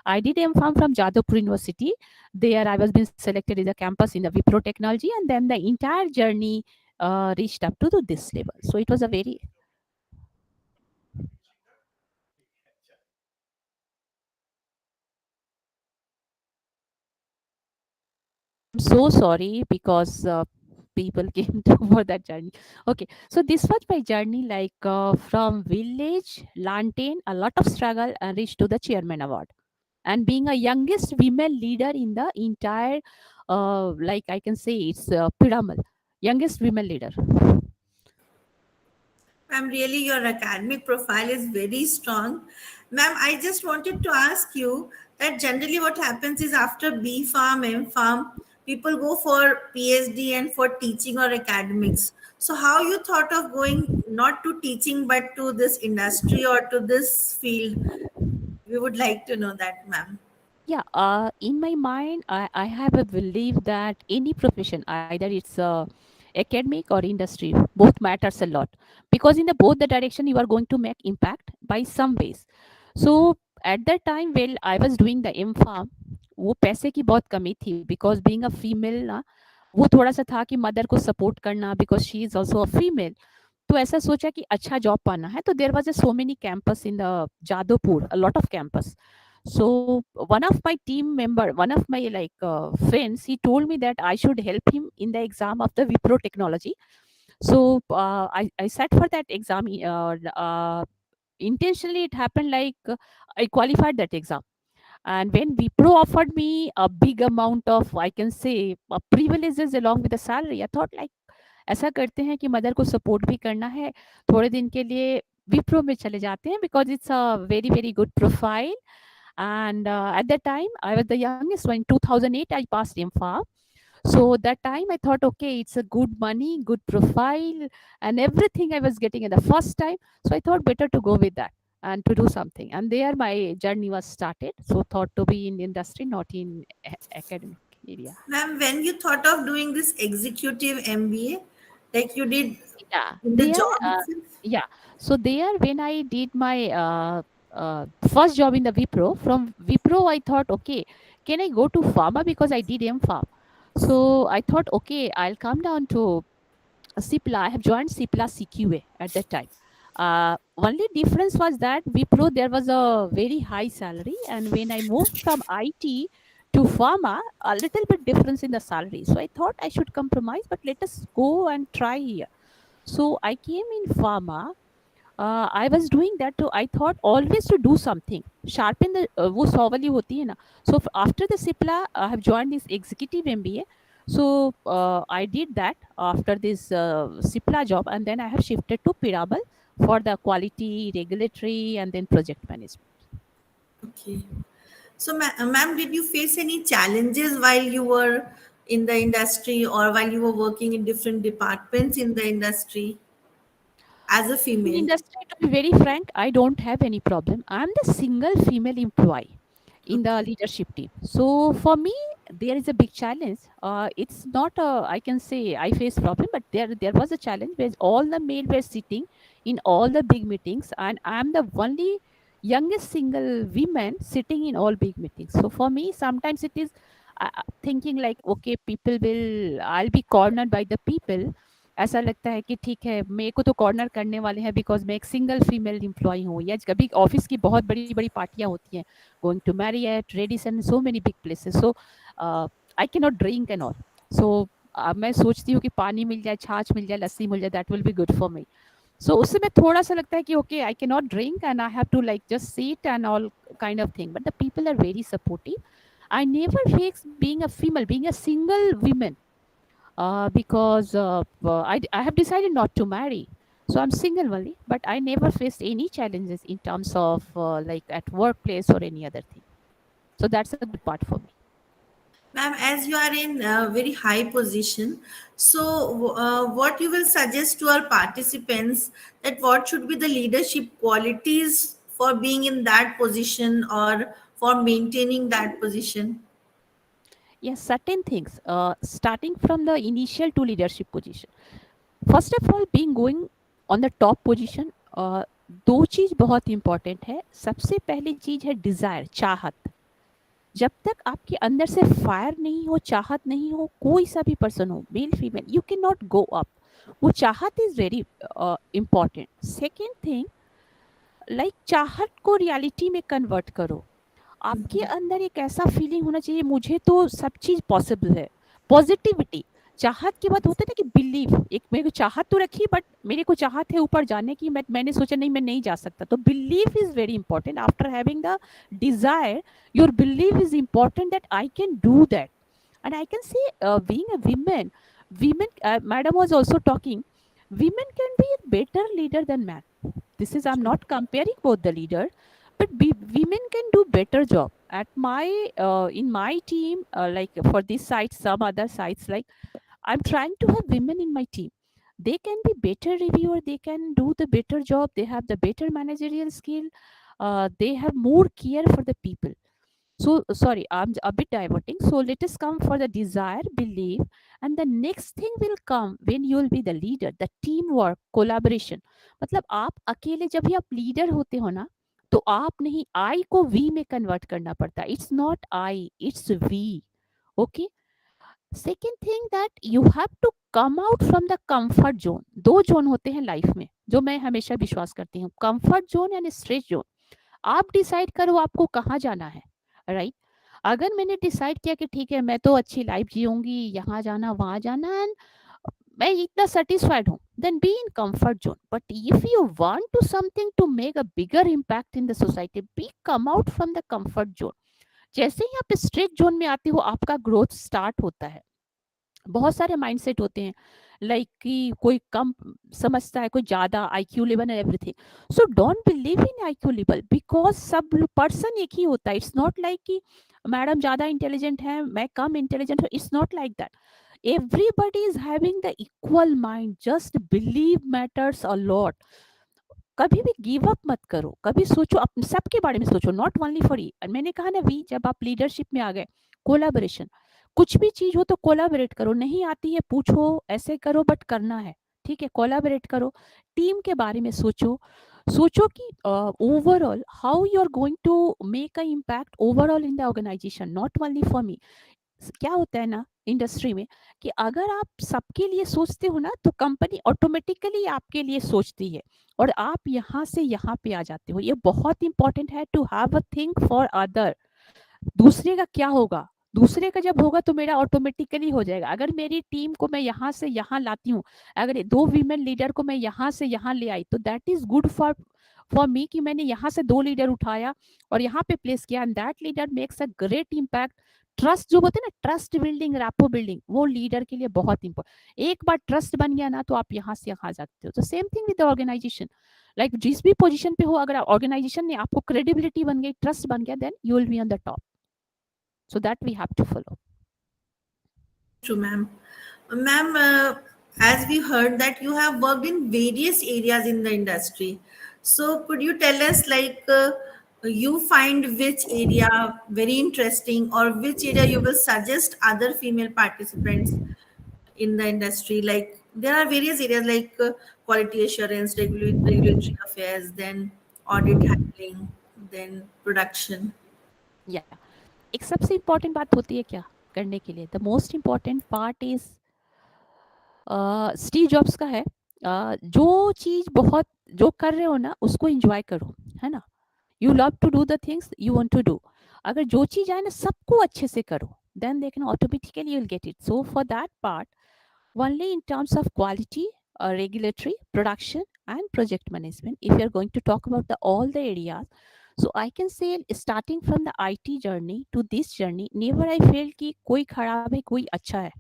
I did M-Pharm from Jadavpur University. There I was being selected as a campus in the Wipro technology, and then the entire journey reached up to this level. So it was a very, I'm so sorry because people came to for that journey. Okay, so this was my journey, like from village, Lantain, a lot of struggle, and reached to the chairman award. And being a youngest female leader in the entire, like I can say, it's Piramal, youngest female leader. Ma'am, really, your academic profile is very strong. Ma'am, I just wanted to ask you that generally what happens is after B Farm, M Farm, people go for PhD and for teaching or academics. So, how you thought of going not to teaching but to this industry or to this field? We would like to know that, ma'am. Yeah, in my mind, I have a belief that any profession, either it's academic or industry, both matters a lot, because in the both the direction you are going to make impact by some ways. So at that time, well, I was doing the M farm, वो पैसे की बहुत कमी थी, because being a female ना, वो थोड़ा सा था कि मदर को सपोर्ट करना, because she is also a female. तो ऐसा सोचा कि अच्छा जॉब पाना है, तो there was so many campus in the Jadavpur, a lot off campus. So one of my team member, one of my like friends, he told me that I should help him in the exam of the Wipro technology. So I sat for that exam. Intentionally it happened like I qualified that exam, and when Wipro offered me a big amount of, I can say, privileges along with the salary, I thought like ऐसा करते हैं कि mother को support भी करना है, थोड़े दिन के लिए विप्रो में चले जाते हैं, because it's a very very good profile. And at that time I was the youngest one. In 2008 I passed MPharm. So that time I thought, okay, it's a good money, good profile, and everything I was getting at the first time. So I thought better to go with that and to do something. And there my journey was started. So thought to be in industry, not in academic area. Ma'am, when you thought of doing this executive MBA, like you did Yeah, in the there, job itself? yeah. So there, when I did my first job in the Wipro, from Wipro, I thought, okay, can I go to pharma, because I did M Pharm. So I thought, okay, I'll come down to Cipla. I have joined Cipla CQA at that time. Only difference was that Wipro, there was a very high salary, and when I moved from IT to pharma, a little bit difference in the salary. So I thought I should compromise, but let us go and try here. So I came in pharma. I was doing that, तो I thought always to do something, sharpen the वो 100 वाली होती है ना. So after the Cipla, I have joined this executive MBA. So I did that after this Cipla job, and then I have shifted to Piramal for the quality, regulatory, and then project management. Okay. So, ma'am, did you face any challenges while you were in the industry or while you were working in different departments in the industry as a In female? industry, to be very frank, I don't have any problem. I'm the single female employee in the leadership team. So for me, there is a big challenge. It's not a, I can say I face problem, but there was a challenge where all the male were sitting in all the big meetings, and I'm the only youngest single woman sitting in all big meetings. So for me, sometimes it is thinking like, okay, people will, I'll be cornered by the people. ऐसा लगता है कि ठीक है, मेरे को तो corner करने वाले हैं, बिकॉज़ मैं एक सिंगल फीमेल एम्प्लॉयी हूँ, या कभी ऑफ़िस की बहुत बड़ी-बड़ी पार्टियाँ होती हैं, going to Marriott, Radisson, so many big places. So I can not drink and all. सो मैं सोचती हूँ कि पानी मिल जाए, छाछ मिल जाए, लस्सी मिल जाए, that will be good for me. So उससे मैं थोड़ा-सा लगता है कि okay, I can not drink and I have to like just sit and all kind of thing, but the people are very supportive. I never face being a female, being a single woman, because I have decided not to marry. So I'm single only, but I never faced any challenges in terms of like at workplace or any other thing. So that's a good part for me. Ma'am, as you are in a very high position, so what you will suggest to our participants, that what should be the leadership qualities for being in that position or for maintaining that position? Yes, certain things. Starting from the initial to leadership position. First of all being going on the top position, दो चीज बहुत important है. सबसे पहली चीज है Dzire, चाहत. जब तक आपके अंदर से फायर नहीं हो, चाहत नहीं हो, कोई सा भी पर्सन हो, male female, you can not go up. वो चाहत is very important. Second thing, like चाहत को रियलिटी में कन्वर्ट करो. आपके अंदर एक ऐसा फीलिंग होना चाहिए, मुझे तो सब चीज पॉसिबल है. पॉजिटिविटी. चाहत के बाद होता है ना कि बिलीव. एक मेरे को चाहत तो रखी, बट मेरे को चाहत है ऊपर जाने की, मैंने सोचा नहीं मैं नहीं जा सकता. तो believe is very important. After having the desire, your believe is important that I can do that. And I can say, being a women, madam was also talking, women can be a better leader than man. This is, I'm not comparing both the leader, but women can do better job at my in my team, like for this site, some other sites, like I'm trying to have women in my team. They can be better reviewer, they can do the better job, they have the better managerial skill, they have more care for the people. So sorry, I'm a bit diverting. So let us come for the desire, belief, and the next thing will come when you will be the leader, the teamwork, collaboration. मतलब आप अकेले जब भी आप leader होते हो ना, तो आप नहीं, आई को वी में कन्वर्ट करना पड़ता है. It's not I, it's we. Okay. Second thing, that you have to come out from the comfort zone. दो जोन होते हैं लाइफ में जो मैं हमेशा विश्वास करती हूँ, comfort zone and stress zone. आप डिसाइड करो आपको कहाँ जाना है, राइट. अगर मैंने डिसाइड किया कि ठीक है मैं तो अच्छी लाइफ जीऊंगी, यहाँ जाना वहां जाना, एंड मैं इतना सेटिस्फाइड हूँ, then be in comfort zone. But if you want to something to make a bigger impact in the society, be come out from the comfort zone. जैसे ही आप स्ट्रेट जोन में आते हो, आपका ग्रोथ स्टार्ट होता है. बहुत सारे माइंडसेट होते हैं, लाइक कि कोई कम समझता है, कोई ज्यादा आईक्यू लेवल है, everything. So don't believe in IQ level, because सब पर्सन एक ही होता है. इट्स नॉट लाइक कि मैडम ज्यादा इंटेलिजेंट है, मैं कम इंटेलिजेंट हूँ. It's not like that. Everybody is having the equal mind. Just believe matters a lot. कभी भी गिव अप मत करो. कभी सोचो, अपने सबके बारे में सोचो, नॉट ओनली फॉर यू. मैंने कहा ना, वी जब आप लीडरशिप में आ गए, कोलाबोरेशन. कुछ भी चीज हो तो कोलाबोरेट करो. नहीं आती है पूछो, ऐसे करो, बट करना है. ठीक है, कोलाबोरेट करो. टीम के बारे में सोचो. सोचो कि overall how you are going to make a impact overall in the organisation, not only for me. क्या होता है ना इंडस्ट्री में, कि अगर आप सबके लिए सोचते हो ना, तो कंपनी ऑटोमेटिकली आपके लिए सोचती है, और आप यहाँ से यहाँ पे आ जाते हो. ये बहुत इंपॉर्टेंट है to have a think for other. दूसरे का क्या होगा, दूसरे का जब होगा तो मेरा ऑटोमेटिकली हो जाएगा. अगर मेरी टीम को मैं यहाँ से यहाँ लाती हूँ, अगर दो वीमेन लीडर को मैं यहाँ से यहाँ ले आई, तो दैट इज गुड फॉर मी, कि मैंने यहाँ से दो लीडर उठाया और यहाँ पे प्लेस किया, and that leader makes a great impact. Trust जो होते हैं ना, ट्रस्ट बिल्डिंग, रैपो बिल्डिंग, वो लीडर के लिए बहुत इंपॉर्टेंट. एक बार ट्रस्ट बन गया ना, तो आप यहाँ से यहाँ जाते हो. तो same thing with the organisation. Like जिस भी पोजीशन पे हो, अगर ऑर्गेनाइजेशन ने आपको क्रेडिबिलिटी बन गई, ट्रस्ट बन गया, then you will be on the top. So that we have to follow. True, ma'am. Ma'am, as we heard that you have worked in various areas in the industry. So could you tell us, like, you find which area very interesting, or which area you will suggest other female participants in the industry? Like, there are various areas like quality assurance, regulatory affairs, then audit handling, then production. Yeah. एक सबसे important बात होती है क्या करने के लिए, the most important part is Steve jobs का है, जो चीज बहुत जो कर रहे हो ना, उसको एंजॉय करो, है ना. You love to do the things you want to do. अगर जो चीज आए ना, सबको अच्छे से करो, then they can automatically you will get it. So for that part, only in terms of quality, regulatory, production, and project management, if you're going to talk about all the areas. So I can say, starting from the IT journey to this journey, never I felt कि कोई खराब है, कोई अच्छा है.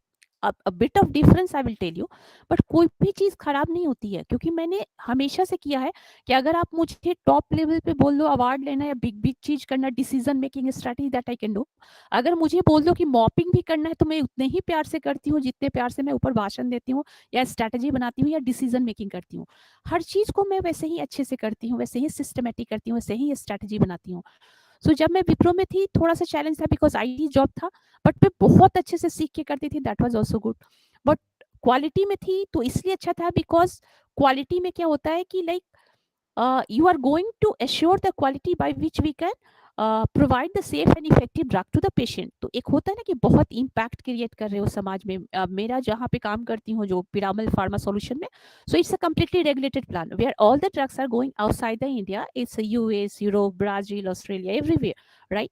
a bit of difference I will tell you, but कोई भी चीज खराब नहीं होती है, क्योंकि मैंने हमेशा से किया है कि अगर आप मुझे टॉप लेवल पे बोल दो अवार्ड लेना या बिग बिग चीज करना, decision making strategy that I can do. अगर मुझे बोल दो कि मॉपिंग भी करना है तो मैं उतने ही प्यार से करती हूँ जितने प्यार से मैं ऊपर भाषण देती हूँ या स्ट्रेटजी बनाती हूँ या डिसीजन मेकिंग करती हूँ। हर चीज को मैं वैसे ही अच्छे से करती हूँ, वैसे ही सिस्टमेटिक करती हूँ, वैसे ही स्ट्रेटजी बनाती हूँ। सो जब मैं विप्रो में थी थोड़ा सा चैलेंज था बिकॉज आईटी जॉब था, बट मैं बहुत अच्छे से सीख के करती थी, that was also good. But quality में थी तो इसलिए अच्छा था बिकॉज क्वालिटी में क्या होता है कि like you are going to assure the quality by which we can provide the safe and effective drug to the patient। तो एक होता है ना कि बहुत इम्पैक्ट क्रिएट कर रहे हो समाज में। मेरा जहाँ पे काम करती हूँ जो पिरामल फार्मा सॉल्यूशन में, so it's a completely regulated plan where all the drugs are going outside the India, it's US, Europe, Brazil, Australia, everywhere, right?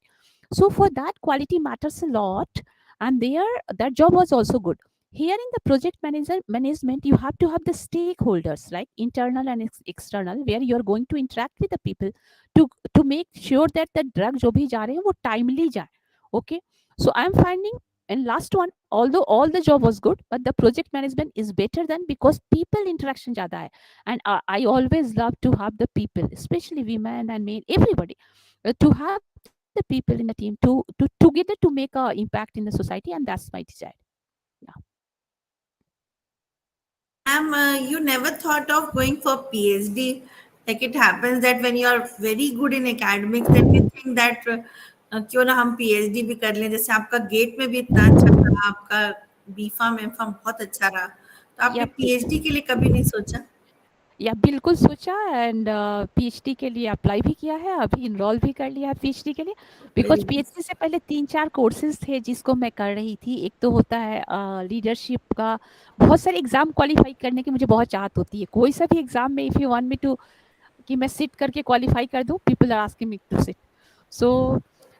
So for that quality matters a lot, and there that job was also good. Here in the project manager management, you have to have the stakeholders like internal and external, where you are going to interact with the people to make sure that the drug जो भी जा रहे हैं वो timely जाए. Okay, so I am finding, and last one, although all the job was good, but the project management is better than because people interaction ज़्यादा है, and I always love to have the people, especially women and men, everybody, to have the people in the team to together to make a impact in the society, and that's my desire. Yeah. Ma'am, you never thought of going for PhD? Like it happens that when you are very good in academics, then we think that क्यों ना हम PhD भी कर लें। जैसे आपका gate में भी इतना अच्छा रहा, आपका बी फार्म एम फार्म बहुत अच्छा रहा, तो आपने या PhD के लिए कभी नहीं सोचा? या बिल्कुल सोचा, एंड पीएचडी के लिए अप्लाई भी किया है, अभी इनरोल भी कर लिया है पीएचडी के लिए। Very because nice. पीएचडी से पहले 3-4 कोर्सेज थे जिसको मैं कर रही थी। एक तो होता है लीडरशिप का, बहुत सारे एग्जाम क्वालिफाई करने की मुझे बहुत चाहत होती है। कोई सा भी एग्जाम में if you want me to कि मैं सिट करके क्वालिफाई कर दूं, people are asking me to sit. So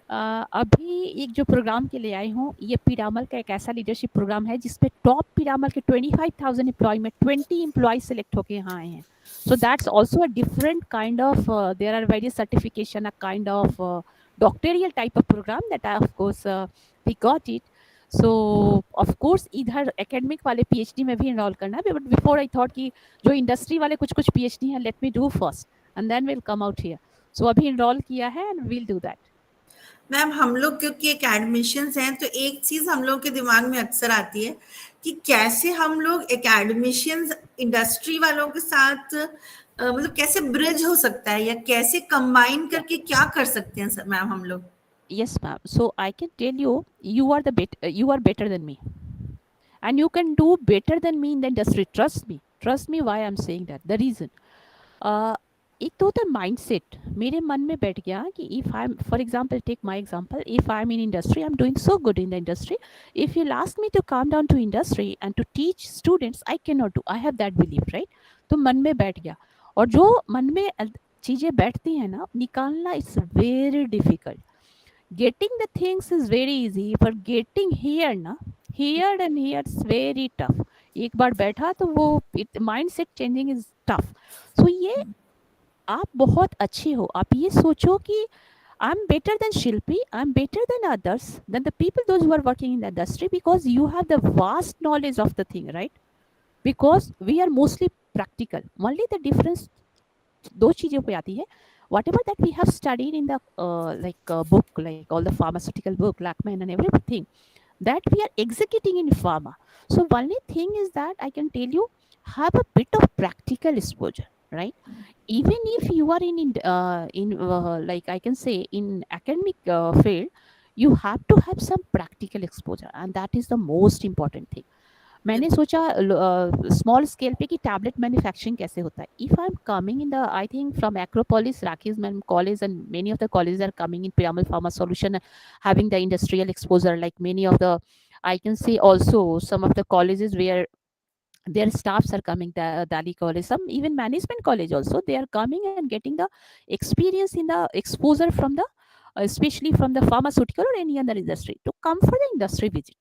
अभी एक जो प्रोग्राम के लिए आई हूँ, ये पिरामल का एक ऐसा लीडरशिप प्रोग्राम है जिसपे टॉप पिरामल के 25,000 एम्प्लॉय में 20 एम्प्लॉय सेलेक्ट होके यहाँ आए हैं। So that's also a different kind of there are various certification, a kind of doctoral type of program that I, of course we got it. So of course इधर academic वाले PhD में भी enroll करना है, but before I thought कि जो industry वाले कुछ कुछ PhD हैं, let me do first and then we'll come out here. So अभी enroll किया है and we'll do that. Ma'am, हम लोग क्योंकि एकेडमिशियंस हैं तो एक चीज हम लोग के दिमाग में अक्सर आती है कि कैसे हम लोग एकेडमिशियंस इंडस्ट्री वालों के साथ मतलब कैसे ब्रिज हो सकता है या कैसे कंबाइन करके क्या कर सकते हैं सर मैम हम लोग? Yes, ma'am. So I can tell you, you are better than me, and you can do better than me in the industry. Trust me. Trust me. Why I'm saying that? The reason. एक तो होता है mindset. मेरे मन में बैठ गया कि if I am, for example take my example, if I am in industry, I am doing so good in the industry, if you ask me to come down to industry and to teach students, I can not do, I have that belief, right? तो मन में बैठ गया, और जो मन में चीज़ें बैठती हैं ना, निकालना it's very difficult. getting the things is very easy, but getting here na, here and here it's very tough। एक बार बैठा तो वो mindset changing is tough। so ये आप बहुत अच्छे हो, आप ये सोचो कि I'm better than Shilpy, I'm better than others, than the people those who are working in the industry, because you have the vast knowledge of the thing, right? Because we are mostly practical। only the difference दो चीजों पे आती है, whatever that we have studied in the book, like all the pharmaceutical book, Lackman and everything, that we are executing in pharma। so only thing is that I can tell you, have a bit of practical exposure, right? even if you are in like I can say in academic field, you have to have some practical exposure, and that is the most important thing। मैंने सोचा small scale पे कि tablet manufacturing कैसे होता है। If I am coming in the, I think from Acropolis, Rakesh ma'am college, and many of the college are coming in Piramal pharma solution, having the industrial exposure, like many of the, I can say also some of the colleges where their staffs are coming, the Dali college, some even management college also, they are coming and getting the experience in the exposure from the especially from the pharmaceutical or any other industry, to come for the industry visit,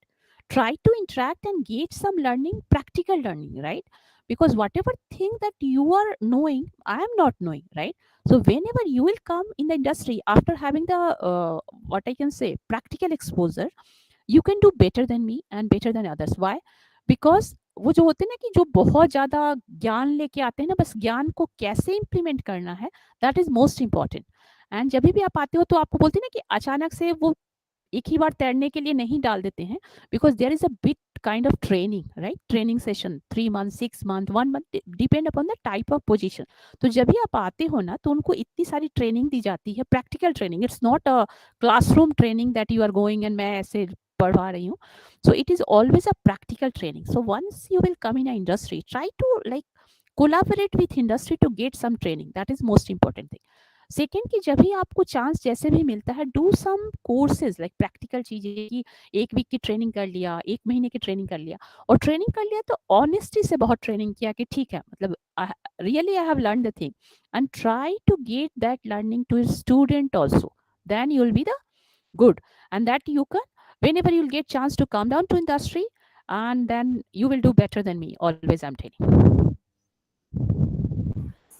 try to interact and get some learning, practical learning, right? because whatever thing that you are knowing, I am not knowing, right? so whenever you will come in the industry after having the what I can say practical exposure, you can do better than me and better than others. Why? Because वो जो होते हैं ना कि जो बहुत ज्यादा ज्ञान लेके आते हैं ना, बस ज्ञान को कैसे इम्प्लीमेंट करना है, that is most important. And जब भी आप आते हो तो आपको बोलते हैं ना कि अचानक से वो एक ही बार तैरने के लिए नहीं डाल देते हैं, because there is a bit kind of training, right? Training session 3 month, 6 month, 1 month, depend upon the type of position. तो जब भी आप आते हो ना तो उनको इतनी सारी ट्रेनिंग दी जाती है, practical training. It's not a classroom training that you are going and मैं ऐसे पढ़वा रही हूँ. So it is always a practical training. So once you will come in a industry, try to like collaborate with industry to get some training. That is most important thing. Second कि जब भी आपको chance जैसे भी मिलता है, do some courses like practical चीजें, कि 1 वीक की ट्रेनिंग कर लिया, 1 महीने की ट्रेनिंग कर लिया. और ट्रेनिंग कर लिया तो ऑनेस्टी से बहुत ट्रेनिंग किया कि ठीक है, मतलब really I have learn the thing, and try to get that learning to student also. Then you will be the good, and that you can, whenever you'll get chance to come down to industry, and then you will do better than me, always I'm telling.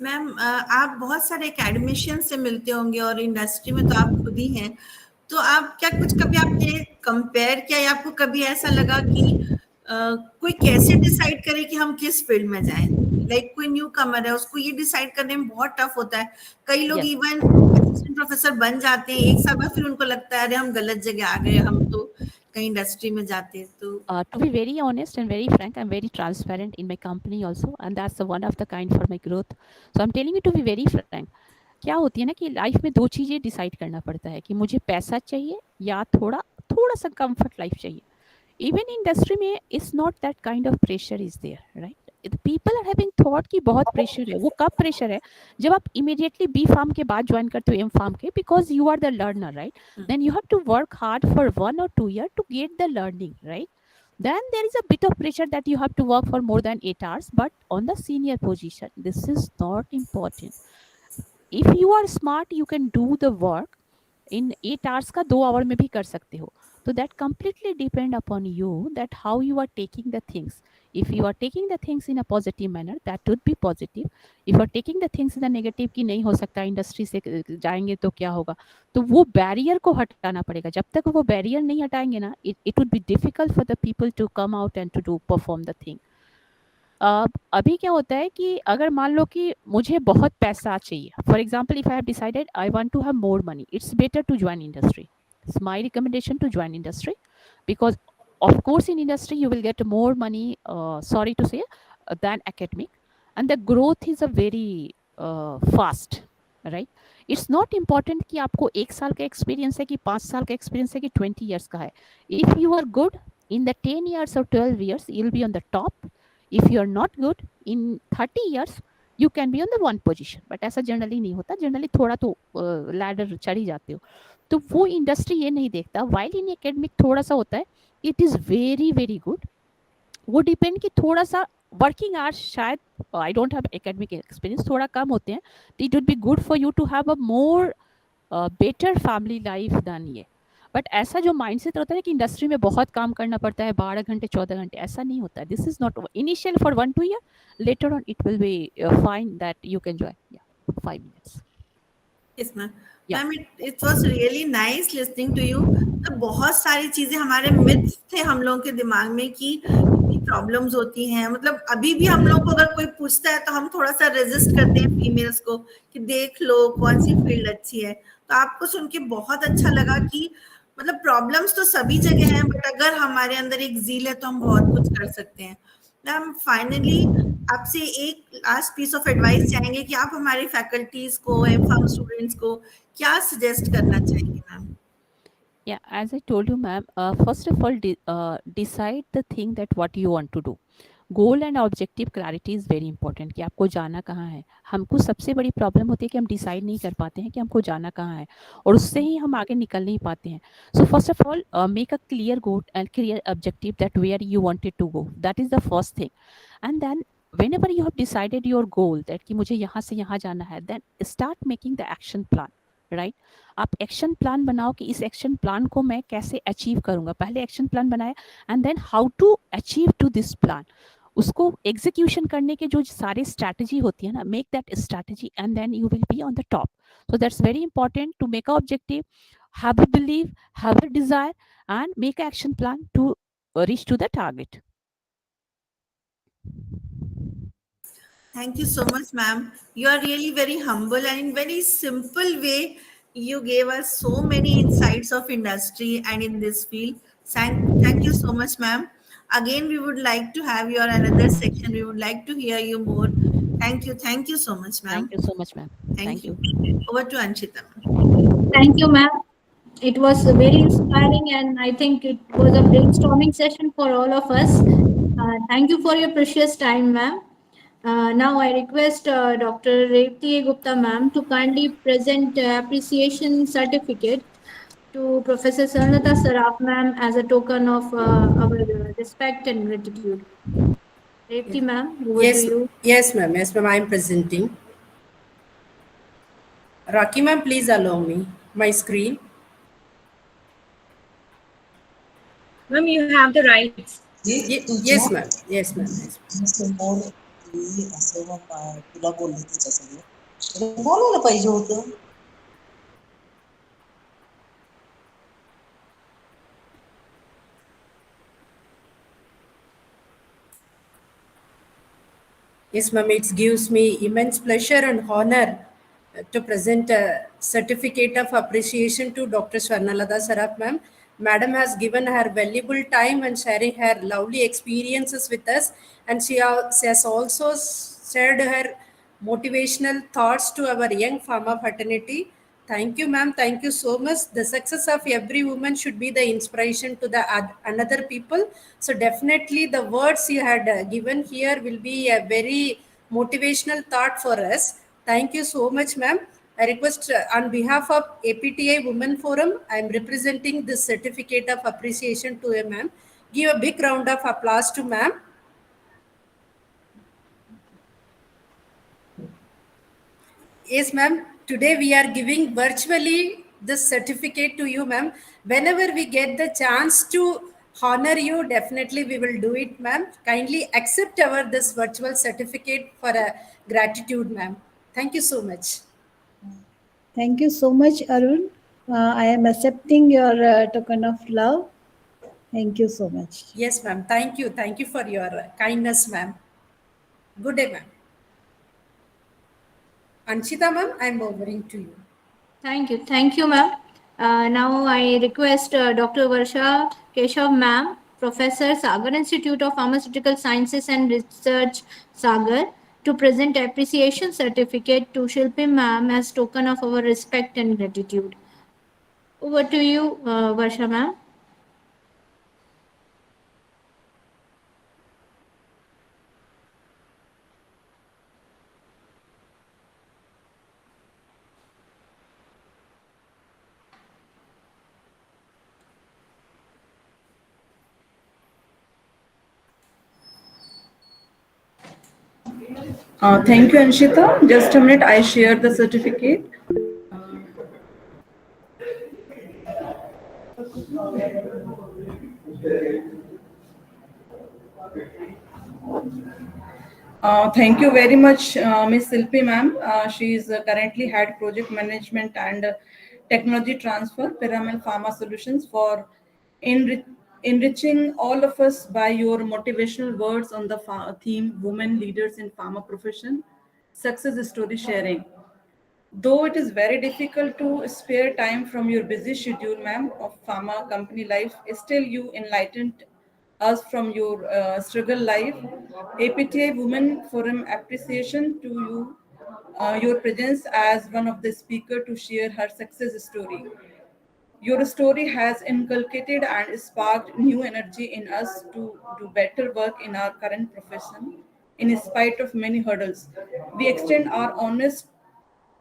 Ma'am आप बहुत सारे academician से मिलते होंगे और industry में तो आप खुद ही हैं, तो आप क्या कुछ कभी आपने कंपेयर किया या आपको कभी ऐसा लगा कि कोई कैसे डिसाइड करे कि हम किस फील्ड में जाएं? लाइक कोई न्यू कमर है, उसको ये डिसाइड करने में बहुत टफ होता है. कई लोग Yes. इवन असिस्टेंट प्रोफेसर बन जाते हैं 1 साल बाद, फिर उनको लगता है अरे हम गलत जगह आ गए, हम तो कहीं इंडस्ट्री में जाते हैं. तो To be very honest and very frank, I'm very transparent in my company also, and that's the one of the kind for my growth. So I'm telling you to be very frank. क्या होती है ना कि life में 2 चीजें decide करना पड़ता है, कि मुझे पैसा चाहिए या थोड़ा थोड़ा सा कंफर्ट लाइफ चाहिए. इवन इंडस्ट्री में it's not that kind of pressure is there, right? People are having thought कि बहुत प्रेशर है. वो कब प्रेशर है? जब आप इमीडिएटली बी फार्म के बाद ज्वाइन करते हो एम फार्म के, because you are the learner, right? Then you have to work hard for 1 or 2 years to get the learning, right? Then there is a bit of pressure that you have to work for more than 8 hours, but on the senior position this is not important. If you are smart, you can do the work in 8 hours का 2 hour में भी कर सकते हो. So that completely depend upon you, that how you are taking the things. If you are taking the things in a positive manner, that would be positive. If you are taking the things in a negative कि नहीं हो सकता, industry से जाएंगे तो क्या होगा, तो वो बैरियर को हटाना पड़ेगा. जब तक वो बैरियर नहीं हटाएंगे ना, it would be difficult for the people to come out and to do perform the thing. अभी क्या होता है कि अगर मान लो कि मुझे बहुत पैसा चाहिए, for example if I have decided I want to have more money, it's better to join industry. It's my recommendation to join industry, because of course in industry you will get more money, sorry to say, than academic, and the growth is a very fast, right? It's not important कि आपको 1 साल का experience है कि 5 साल का experience है कि 20 years का है. If you are good in the 10 years or 12 years, you'll be on the top. If you are not good in 30 years, you can be on the one position. But ऐसा generally नहीं होता, generally थोड़ा तो ladder चढ़ ही जाते हो. तो वो इंडस्ट्री ये नहीं देखता. वाइल इन एकेडमिक थोड़ा सा होता है, it is very very good. वो डिपेंड कि थोड़ा सा वर्किंग आवर्स शायद, I don't have academic experience, थोड़ा कम होते हैं. It would be good for you to have a more better family life than ये. बट ऐसा जो माइंडसेट होता है कि इंडस्ट्री में बहुत काम करना पड़ता है, 12 घंटे 14 घंटे, ऐसा नहीं होता. This is not initial for 1-2 year, later on it will be fine that you can join. 5 minutes. Yes, ma'am. Yeah. Ma'am, it was really nice listening to you. तो बहुत सारी चीजें हमारे मिथ्स थे हम लोगों के दिमाग में कि इतनी प्रॉब्लम्स होती हैं. मतलब अभी भी हम लोग को अगर कोई पूछता है तो हम थोड़ा सा रेजिस्ट करते हैं फीमेल्स को कि देख लो कौन सी फील्ड अच्छी है. तो आपको सुन के बहुत अच्छा लगा कि मतलब प्रॉब्लम्स तो सभी जगह हैं, बट अगर हमारे अंदर एक जील है तो हम बहुत कुछ कर सकते हैं. मैम फाइनली आपसे एक लास्ट पीस ऑफ एडवाइस चाहेंगे कि आप हमारे फैकल्टीज को, एम फार्म स्टूडेंट्स को क्या सजेस्ट करना चाहेंगे ma'am? Yeah, as I told you, ma'am, first of all, decide the thing that what you want to do. Goal and objective clarity is very important, कि आपको जाना कहाँ है. हमको सबसे बड़ी प्रॉब्लम होती है कि हम डिसाइड नहीं कर पाते हैं कि हमको जाना कहाँ है, और उससे ही हम आगे निकल नहीं पाते हैं. So first of all make a clear goal and clear objective that where you wanted to go. That is the first thing. And then whenever you have decided your goal that कि मुझे यहाँ से यहाँ जाना है, then start making the action plan, right? आप action plan बनाओ कि इस एक्शन प्लान को मैं कैसे अचीव करूंगा. पहले एक्शन प्लान बनाया, and then how to achieve to this plan. उसको एग्जीक्यूशन करने के जो सारे स्ट्रैटेजी होती है ना, make that strategy and then you will be on the top. So that's very important to make a objective. have a belief, have a desire, and make action plan to reach to the target. Thank you so much, ma'am. You are really very humble and in very simple way, you gave us so many insights of industry and in this field. Thank you so much, ma'am. Again, we would like to have your another section. We would like to hear you more. Thank you so much, Thank ma'am. you so much, ma'am. Thank Thank you. you. Over to Anshita. Thank you, ma'am. It was very inspiring, and I think it was a brainstorming session for all of us. Thank you for your precious time, ma'am. Now I request Dr. Revti Gupta, ma'am, to kindly present appreciation certificate to Professor Swarnlata Saraf, ma'am, as a token of our respect and gratitude. Revti, ma'am, over to Yes, you. yes, ma'am. Yes, ma'am. I am presenting. Raki, ma'am, please allow me my screen. Ma'am, you have the rights. Yes, ma'am. Yes, ma'am. Yes. समोर ती असं तुला बोलले तिच्यासमोर बोलायला पाहिजे होतं. Yes, ma'am. It gives me immense pleasure and honor to present a certificate of appreciation to Dr. Swarnlata Saraf, ma'am. Madam has given her valuable time and sharing her lovely experiences with us, and she has also shared her motivational thoughts to our young pharma fraternity. Thank you, ma'am. Thank you so much. The success of every woman should be the inspiration to the another people. So definitely, the words you had given here will be a very motivational thought for us. Thank you so much, ma'am. I request on behalf of APTI Women Forum, I am representing this certificate of appreciation to a ma'am. Give a big round of applause to ma'am. Yes, ma'am. Today we are giving virtually this certificate to you, ma'am. Whenever we get the chance to honor you, definitely we will do it, ma'am. Kindly accept our this virtual certificate for a gratitude, ma'am. Thank you so much. Thank you so much, Arun. I am accepting your token of love. Thank you so much. Yes, ma'am. Thank you. Thank you for your kindness, ma'am. Good day, ma'am. Anshita, ma'am, I am overing to you. Thank you. Thank you, ma'am. Now I request Dr. Varsha Keshav, ma'am, Professor, Sagar Institute of Pharmaceutical Sciences and Research, Sagar, to present appreciation certificate to Shilpy, ma'am, as token of our respect and gratitude. Over to you, Varsha, ma'am. Thank you, Anshita. Just a minute, I share the certificate. Thank you very much, Miss Shilpy ma'am. She is currently head project management and technology transfer, Piramal Pharma Solutions, for enriching all of us by your motivational words on the theme Women Leaders in Pharma Profession, Success Story Sharing. Though it is very difficult to spare time from your busy schedule, ma'am, of pharma company life, still you enlightened us from your struggle life. APTA Women Forum appreciation to you, your presence as one of the speaker to share her success story. Your story has inculcated and sparked new energy in us to do better work in our current profession, in spite of many hurdles. We extend our honest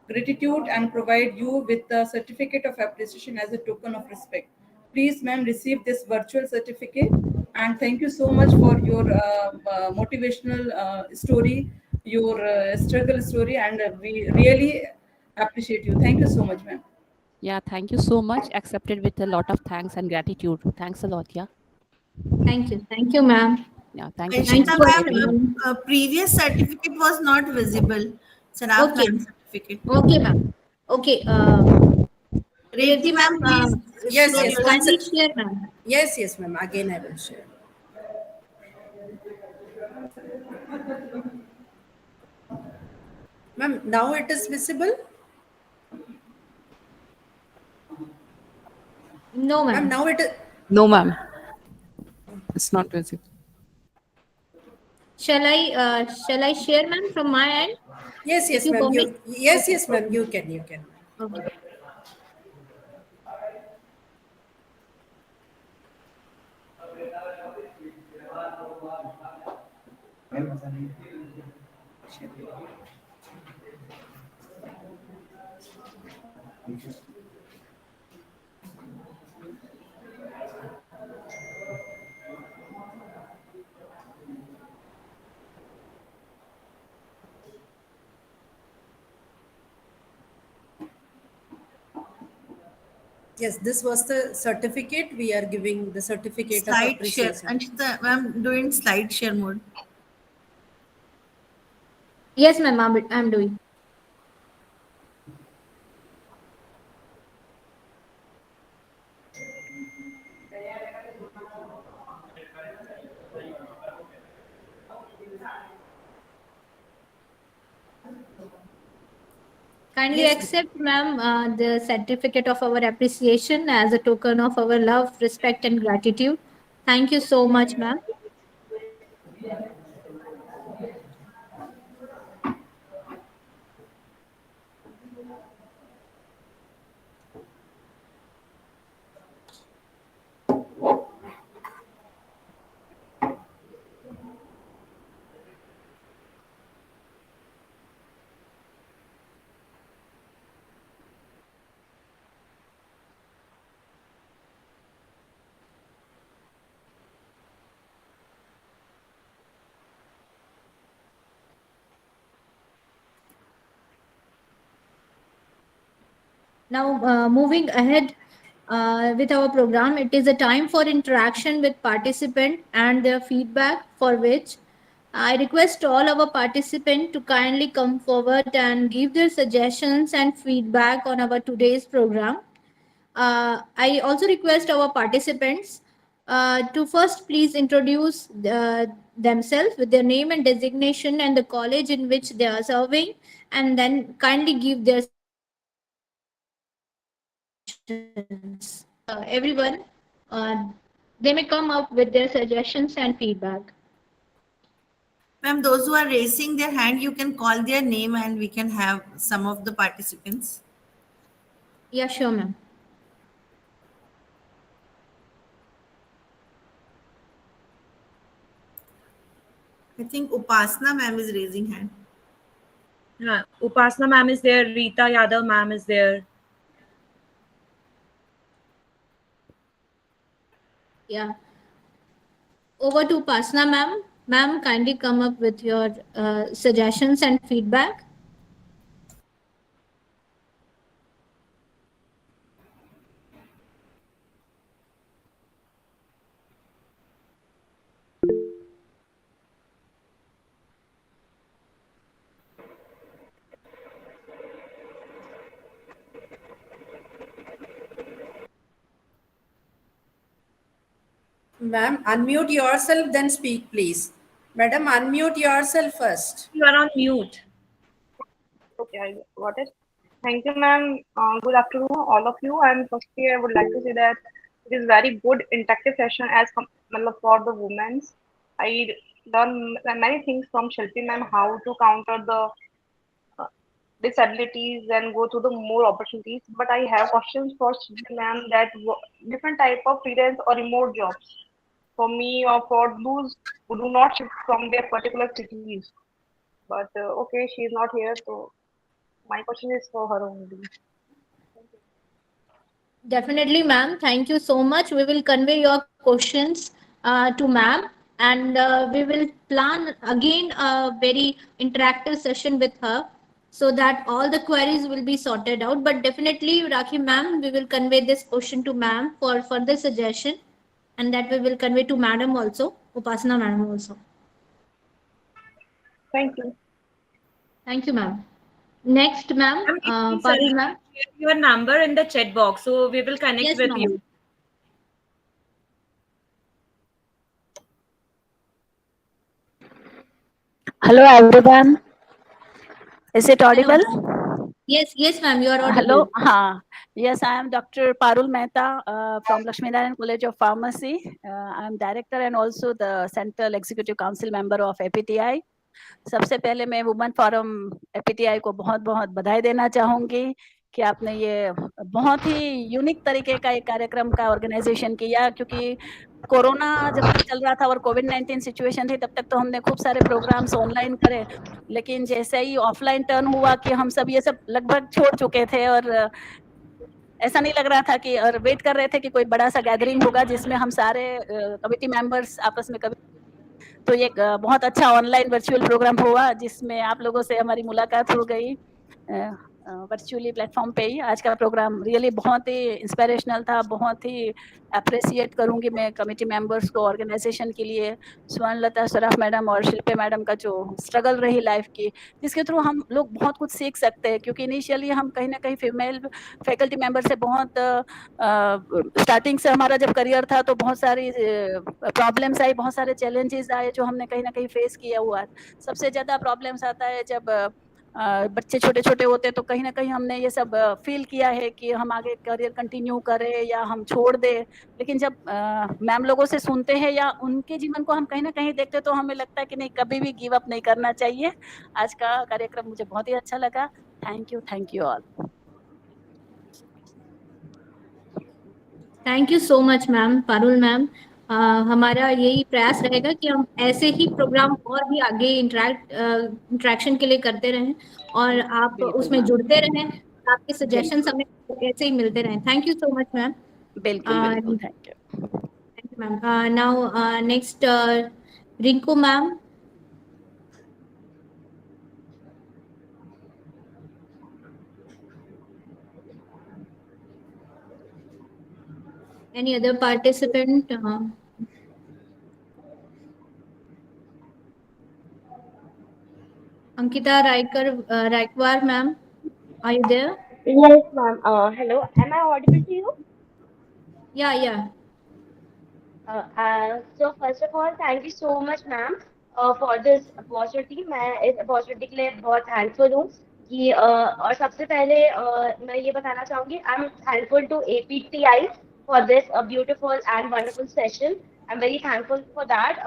gratitude and provide you with the certificate of appreciation as a token of respect. Please, ma'am, receive this virtual certificate and thank you so much for your motivational story, your struggle story, and we really appreciate you. Thank you so much, ma'am. Yeah, thank you so much. Accepted with a lot of thanks and gratitude. Thanks a lot. Yeah. Thank you. Thank you, ma'am. Yeah. Thank you so Thank Anshita much, you, ma'am, everyone. everyone. previous certificate was not visible. Saraf Okay. ma'am certificate. Okay, ma'am. Okay. Revti ma'am, please Yes, share yes. your Once. kindly share, ma'am. Yes, yes, ma'am. Again, I will share. Ma'am, now it is visible. No, Ma'am, ma'am. now it is. No, ma'am. It's not visible. Shall I share, ma'am, from my end? Yes, If yes, you ma'am. permit. Yes, Okay. yes, ma'am. You can, you can. Okay. Yes, this was the certificate. We are giving the certificate of slide share. appreciation. Anshita ma'am, doing slide share mode. Yes, ma'am. I'm doing. Kindly Yes, accept, ma'am, the certificate of our appreciation as a token of our love, respect, and gratitude. Thank you so much, ma'am. Now, moving ahead with our program, it is a time for interaction with participant and their feedback, for which I request all our participants to kindly come forward and give their suggestions and feedback on our today's program. I also request our participants to first please introduce themselves with their name and designation and the college in which they are serving, and then kindly give their suggestions. Everyone, they may come up with their suggestions and feedback. Ma'am, those who are raising their hand, you can call their name and we can have some of the participants. Yeah, sure, ma'am. I think Upasna ma'am is raising hand. Upasana ma'am is there. Rita Yadav ma'am is there. Yeah. Over to Pasna ma'am. Ma'am, kindly come up with your suggestions and feedback. ma'am, unmute yourself, then speak, please. Madam, unmute yourself first. You are on mute. Okay, I got it. Thank you, ma'am. Good afternoon, all of you. And firstly, I would like to say that it is very good interactive session matlab for the women. I learned many things from Shilpy ma'am, how to counter the uh, disabilities and go to the more opportunities. But I have questions for Shilpy ma'am that different type of freelance or remote jobs for me or for those who do not shift from their particular cities. But okay, she is not here, so my question is for her only. Definitely, ma'am. Thank you so much. We will convey your questions to ma'am, and we will plan again a very interactive session with her so that all the queries will be sorted out. But definitely, Rakhi ma'am, we will convey this question to ma'am for further suggestion, and that we will convey to madam also, Upasana madam also. Thank you. Thank you, ma'am. Next, ma'am, Ma'am, if we Parul select ma'am. share your number in the chat box, so we will connect Yes, with ma'am. you. Hello, everyone. Is it Hello, audible? ma'am. Yes, yes, ma'am. You are Hello. audible. Yes, I am Dr. Parul Mehta from Lakshminarayan College of Pharmacy. I am director and also the Central Executive Council member of APTI. सबसे पहले मैं women forum एपीटीआई को बहुत बहुत बधाई देना चाहूंगी कि आपने ये बहुत ही यूनिक तरीके का एक कार्यक्रम का ऑर्गेनाइजेशन किया, क्योंकि कोरोना जब तक चल रहा था और कोविड-19 सिचुएशन थी, तब तक तो हमने खूब सारे प्रोग्राम्स ऑनलाइन करे, लेकिन जैसे ही ऑफलाइन टर्न हुआ कि हम सब ये सब लगभग छोड़ चुके थे और ऐसा नहीं लग रहा था कि, और वेट कर रहे थे कि कोई बड़ा सा गैदरिंग होगा जिसमें हम सारे कमिटी मेंबर्स आपस में कभी, तो ये बहुत अच्छा ऑनलाइन वर्चुअल प्रोग्राम हुआ जिसमें आप लोगों से हमारी मुलाकात हो गई वर्चुअली प्लेटफॉर्म पे ही। आज का प्रोग्राम रियली बहुत ही इंस्पिरेशनल था, बहुत ही अप्रिशिएट करूंगी मैं कमेटी मेंबर्स को, ऑर्गेनाइजेशन के लिए, स्वर्णलता सराफ मैडम और शिल्पी मैडम का जो स्ट्रगल रही लाइफ की, जिसके थ्रू हम लोग बहुत कुछ सीख सकते हैं, क्योंकि इनिशियली हम कहीं ना कहीं फीमेल फैकल्टी मेंबर से बहुत स्टार्टिंग से हमारा जब करियर था तो बहुत सारी प्रॉब्लम्स आई, बहुत सारे चैलेंजेस आए जो हमने कहीं ना कहीं फेस किया हुआ है। सबसे ज़्यादा प्रॉब्लम्स आता है जब बच्चे छोटे छोटे होते हैं, तो कहीं ना कहीं हमने ये सब फील किया है कि हम आगे करियर कंटिन्यू करें या हम छोड़ दें, लेकिन जब मैम लोगों से सुनते हैं या उनके जीवन को हम कहीं ना कहीं देखते हैं तो हमें लगता है कि नहीं, कभी भी गिव अप नहीं करना चाहिए। आज का कार्यक्रम मुझे बहुत ही अच्छा लगा। Thank you all. Thank you so much ma'am, Parul ma'am. हमारा यही प्रयास रहेगा कि हम ऐसे ही प्रोग्राम और भी आगे इंटरेक्शन के लिए करते रहें और आप बिल्कुल उसमें मैम, जुड़ते रहें, आपके सजेशंस बिल्कुल हमें ऐसे ही मिलते रहें। Thank you so much ma'am. बिल्कुल बिल्कुल, thank you. Thank you ma'am. Now next Rinku ma'am. Any other participant? Ankita Raikwar, ma'am, are you there? Yes, ma'am. Hello. Am I audible to you? Yeah, yeah. So first of all, thank you so much, ma'am, for this opportunity. मैं इस opportunity के लिए बहुत thankful हूँ कि और सबसे पहले मैं ये बताना चाहूँगी, I'm thankful to APTI for this beautiful and wonderful session. I'm very thankful for that.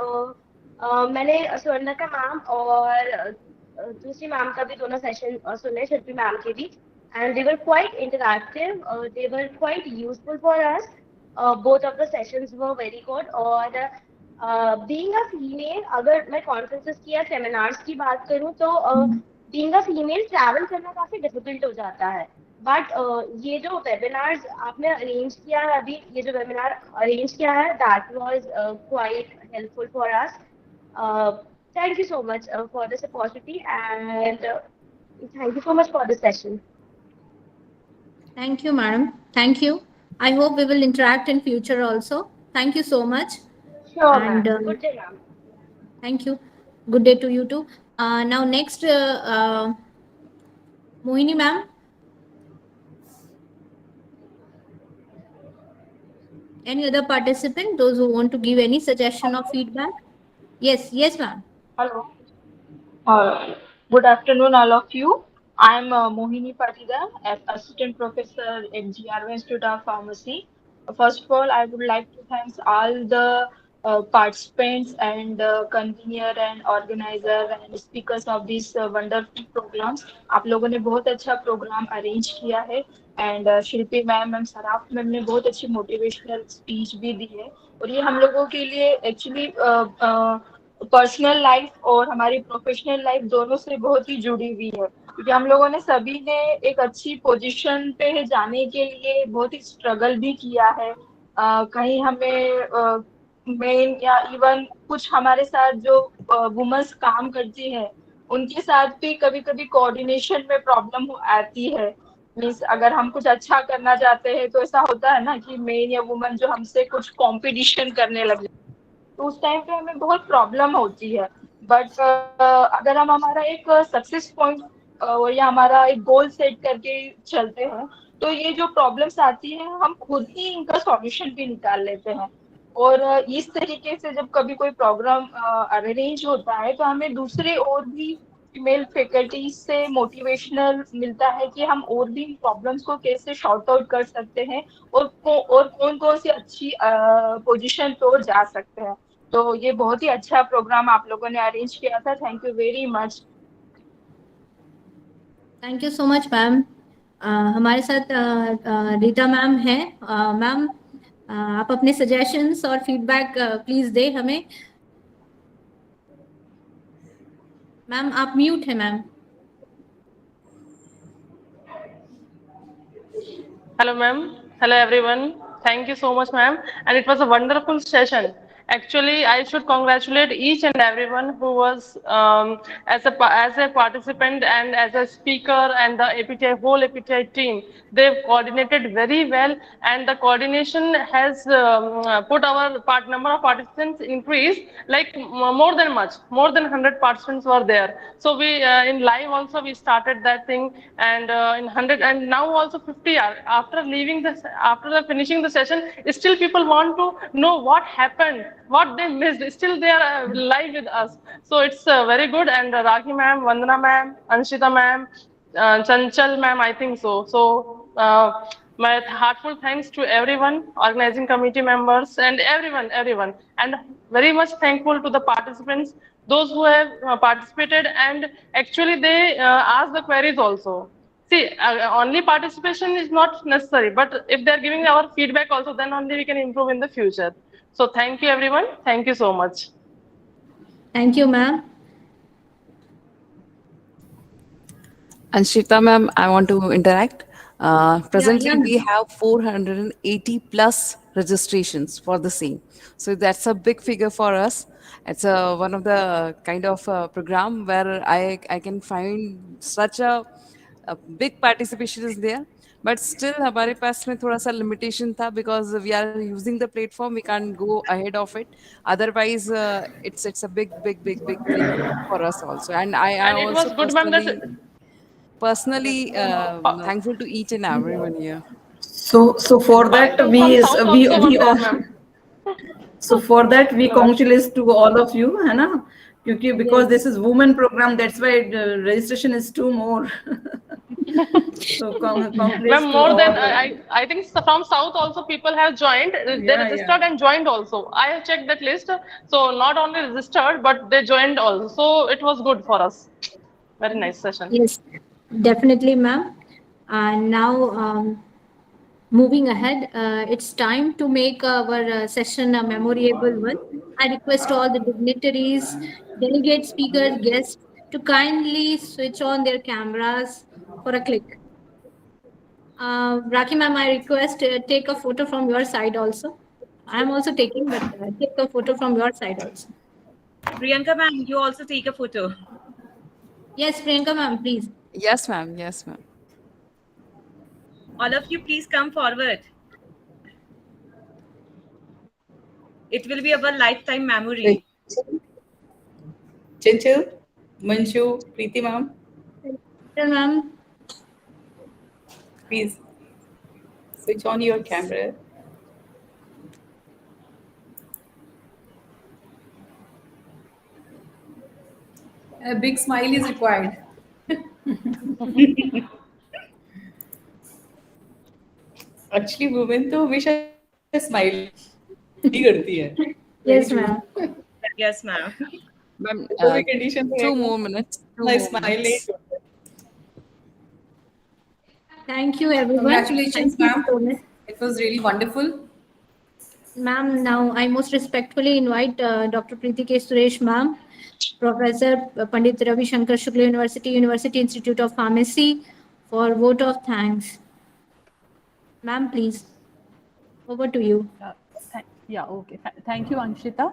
मैंने स्वर्णलता मैम और दूसरी मैम का भी दोनों सेशन सुने, शिल्पी मैम के भी, and they were quite interactive. They were quite useful for us. Both of the sessions were very good. और being a female, अगर मैं conferences की या seminars की बात करूँ तो being a female travel करना काफी difficult हो जाता है, बट ये जो webinars आपने arrange किया है अभी, ये जो webinar arrange किया है, that was quite helpful for us. Thank you so much for this opportunity, and thank you so much for this session. Thank you, madam. Thank you. I hope we will interact in future also. Thank you so much. Sure, And ma'am. Good day, ma'am. thank you. Good day to you too. Now next, Mohini ma'am. Any other participant? Those who want to give any suggestion or feedback? Yes, yes, ma'am. Hello. Good afternoon, all of you. I'm Mohini Patidar, as Assistant Professor at GRV Institute of Pharmacy. First of all, I would like to thank all the participants and convener and organizer and speakers of these wonderful programs. आप लोगों ने बहुत अच्छा programme arrange किया है, and Shilpi ma'am and Saraf ma'am ने बहुत अच्छी मोटिवेशनल स्पीच भी दी है, और ये हम लोगों के लिए एक्चुअली पर्सनल लाइफ और हमारी प्रोफेशनल लाइफ दोनों से बहुत ही जुड़ी हुई है, क्योंकि हम लोगों ने सभी ने एक अच्छी पोजीशन पे जाने के लिए बहुत ही स्ट्रगल भी किया है। कहीं हमें मेन या इवन कुछ हमारे साथ जो वुमेन्स काम करती है उनके साथ भी कभी कभी कोऑर्डिनेशन में प्रॉब्लम आती है। मीन्स अगर हम कुछ अच्छा करना चाहते हैं तो ऐसा होता है ना कि मेन या वुमेन जो हमसे कुछ कंपटीशन करने लगे, तो उस टाइम पे हमें बहुत प्रॉब्लम होती है। बट अगर हम हमारा एक सक्सेस पॉइंट और ये हमारा एक गोल सेट करके चलते हैं, तो ये जो प्रॉब्लम्स आती है हम खुद ही इनका सॉल्यूशन भी निकाल लेते हैं। और इस तरीके से जब कभी कोई प्रोग्राम अरेंज होता है तो हमें दूसरे और भी फीमेल फैकल्टी से मोटिवेशनल मिलता है कि हम और भी प्रॉब्लम्स को कैसे शॉर्ट आउट कर सकते हैं और कौन कौन सी अच्छी पोजीशन पर जा सकते हैं। तो ये बहुत ही अच्छा प्रोग्राम आप लोगों ने अरेंज किया था। Thank you very much. Thank you so much ma'am. हमारे साथ रीता मैम है। मैम आप अपने सजेशंस और फीडबैक प्लीज दे हमें। मैम आप म्यूट है ma'am. Hello, ma'am. Hello, everyone. Thank you so much, ma'am. And it was a wonderful session. Actually, I should congratulate each and everyone who was as a participant and as a speaker, and the APTI whole APTI team. They've coordinated very well, and the coordination has put our number of participants increased like more than much, more than 100 participants were there. So we in live also we started that thing, and in 100, and now also 50 are after leaving this, after the finishing the session, still people want to know what happened, what they missed. Still they are live with us. So it's very good. And Rakhi ma'am, Vandana ma'am, Anshita ma'am, Chanchal ma'am, I think so. So my heartful thanks to everyone, organizing committee members, and everyone, and very much thankful to the participants, those who have participated, and actually they asked the queries also. See, only participation is not necessary, but if they're giving our feedback also, then only we can improve in the future. So thank you, everyone. Thank you so much. Thank you, ma'am. Anshita ma'am, I want to interact. Presently, yeah. we have 480 plus registrations for the same. So that's a big figure for us. It's one of the kind of program where I can find such a big participation is there. But still, हमारे पास में थोड़ा सा limitation था because we are using the platform, we can't go ahead of it. Otherwise, it's a big thing for us also. And I And it also was good, ma'am, that personally thankful to each and everyone here. So for that participants we from is South we also were we there, all ma'am. so for that we Hello, ma'am. congratulate to all of you, है ना? क्योंकि because Yes. this is women program, that's why the registration is two more. So congratulations Ma'am, to more than all. I think from South also people have joined. They Yeah. registered and joined also. I have checked that list. So not only registered, but they joined also. So it was good for us. Very nice session. Yes, definitely, ma'am. And now, moving ahead, it's time to make our session a memorable one. I request all the dignitaries, delegate speakers, guests to kindly switch on their cameras for a click. Raki ma'am, I request take a photo from your side also. I'm also taking, but take a photo from your side also. Priyanka ma'am, you also take a photo. Yes, Priyanka ma'am, please. Yes, ma'am. Yes, ma'am. All of you, please come forward. It will be our lifetime memory. Chanchal, Manshu, Preeti ma'am, Ma'am. please switch on your camera. A big smile is required. Actually, women तो हमेशा smile ही करती है. Yes, ma'am. Yes, ma'am. Ma'am, कोई condition में 2 more minutes. 2 ना more smile minutes. Thank you, everyone. Congratulations, Thank you ma'am. so much. It was really wonderful. Ma'am, now I most respectfully invite Dr. Preeti K. Suresh, ma'am, Professor Pandit Ravishankar Shukla University, University Institute of Pharmacy, for vote of thanks. Ma'am, please. Over to you. Yeah, okay. Thank you, Anshita.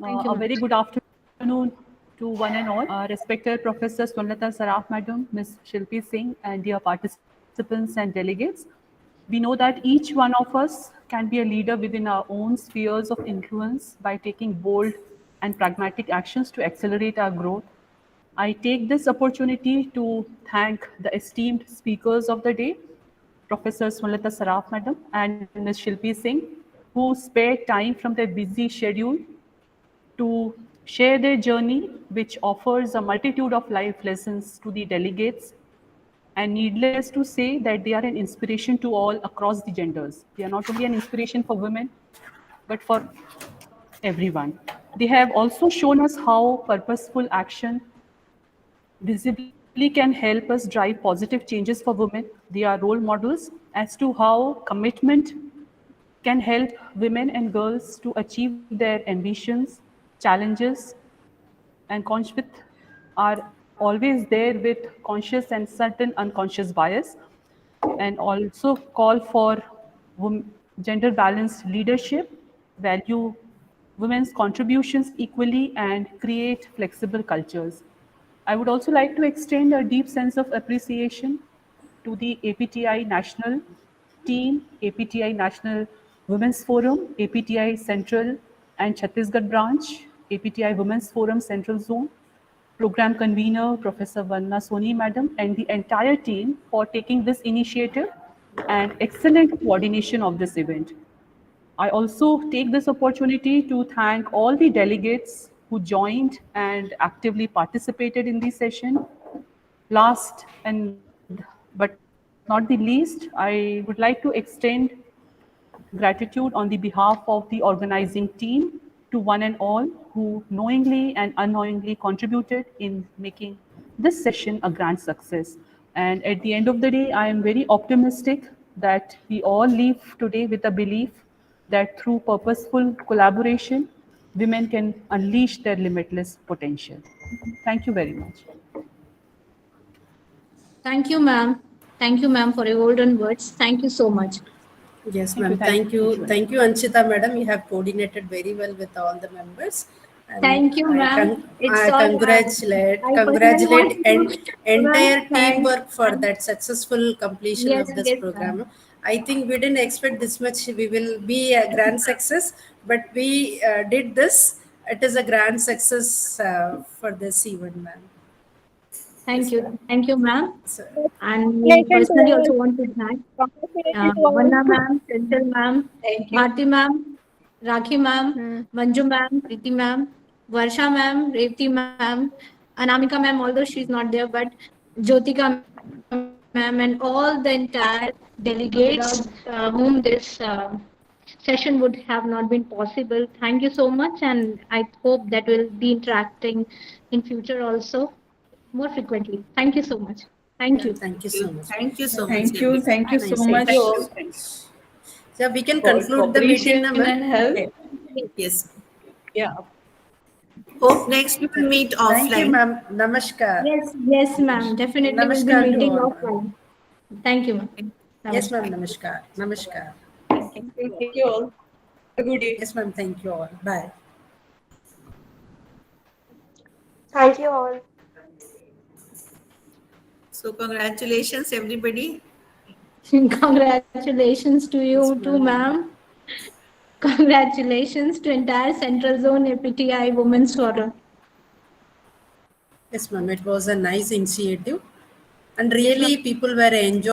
Thank you, A ma'am. very good afternoon to one and all. Respected Professor Swarnlata Saraf, Madam, Ms. Shilpy Singh, and dear participants and delegates. We know that each one of us can be a leader within our own spheres of influence by taking bold and pragmatic actions to accelerate our growth. I take this opportunity to thank the esteemed speakers of the day, Professor Swarnlata Saraf Madam and Ms. Shilpy Singh, who spared time from their busy schedule to share their journey, which offers a multitude of life lessons to the delegates. And needless to say that they are an inspiration to all across the genders. They are not only an inspiration for women, but for everyone. They have also shown us how purposeful action visibly can help us drive positive changes for women. They are role models as to how commitment can help women and girls to achieve their ambitions, challenges, and are always there with conscious and certain unconscious bias, and also call for gender balanced leadership, value women's contributions equally, and create flexible cultures. I would also like to extend a deep sense of appreciation to the APTI National Team, APTI National Women's Forum, APTI Central and Chhattisgarh Branch, APTI Women's Forum Central Zone, Program Convener Professor Vanna Soni Madam, and the entire team for taking this initiative and excellent coordination of this event. I also take this opportunity to thank all the delegates who joined and actively participated in the session. Last but not the least, I would like to extend gratitude on the behalf of the organizing team to one and all who knowingly and unknowingly contributed in making this session a grand success. And at the end of the day, I am very optimistic that we all leave today with a belief that through purposeful collaboration, women can unleash their limitless potential. Thank you very much. Thank you, ma'am. Thank you, ma'am, for your golden words. Thank you so much. Yes, Thank you, ma'am. thank Thank you, you. thank you. Thank you, Anchita, madam. You have coordinated very well with all the members. And Thank you, ma'am. It's I all. I personally want congratulate to, ma'am, entire thank. teamwork for that successful completion Yes, of this yes, ma'am. program. I think we didn't expect this much. We will be a grand success, but we did this. It is a grand success for this event, ma'am. Yes, ma'am. Thank you, ma'am. So, And we Congratulations to personally all. also want to thank Congratulations to all. Vanna ma'am, Senthil ma'am, Thank you. Bharti ma'am, Rakhi ma'am, Hmm. Manju ma'am, Preeti ma'am, Varsha ma'am, Revti ma'am, Anamika ma'am, although she's not there, but Jyotika ma'am, and all the entire delegates without whom this session would have not been possible. Thank you so much, and I hope that we'll be interacting in future also more frequently. Thank you so much. Thank yeah, you. thank you so much. Thank you so much, Thank you. everyone. Thank you so Nice. much. Thank you all Yeah, we can for conclude the meeting now, cooperation ma'am. and help. Okay. Yes. Yeah. Hope next we will meet Thank you, offline. ma'm. Namaskar. Yes, ma'am. Definitely we'll be Namaskar to meeting all, ma'am. offline. Thank you, ma'am. Yes, ma'am. Namaskar. Namaskar. Namaskar. Thank you all. Have a good day. Yes, ma'am. Thank you all. Bye. Thank you all. So congratulations, everybody. Congratulations to Yes, you too, ma'am. ma'am. Congratulations to entire Central Zone APTI Women's Forum. Yes, ma'am. It was a nice initiative. And really, people were enjoying.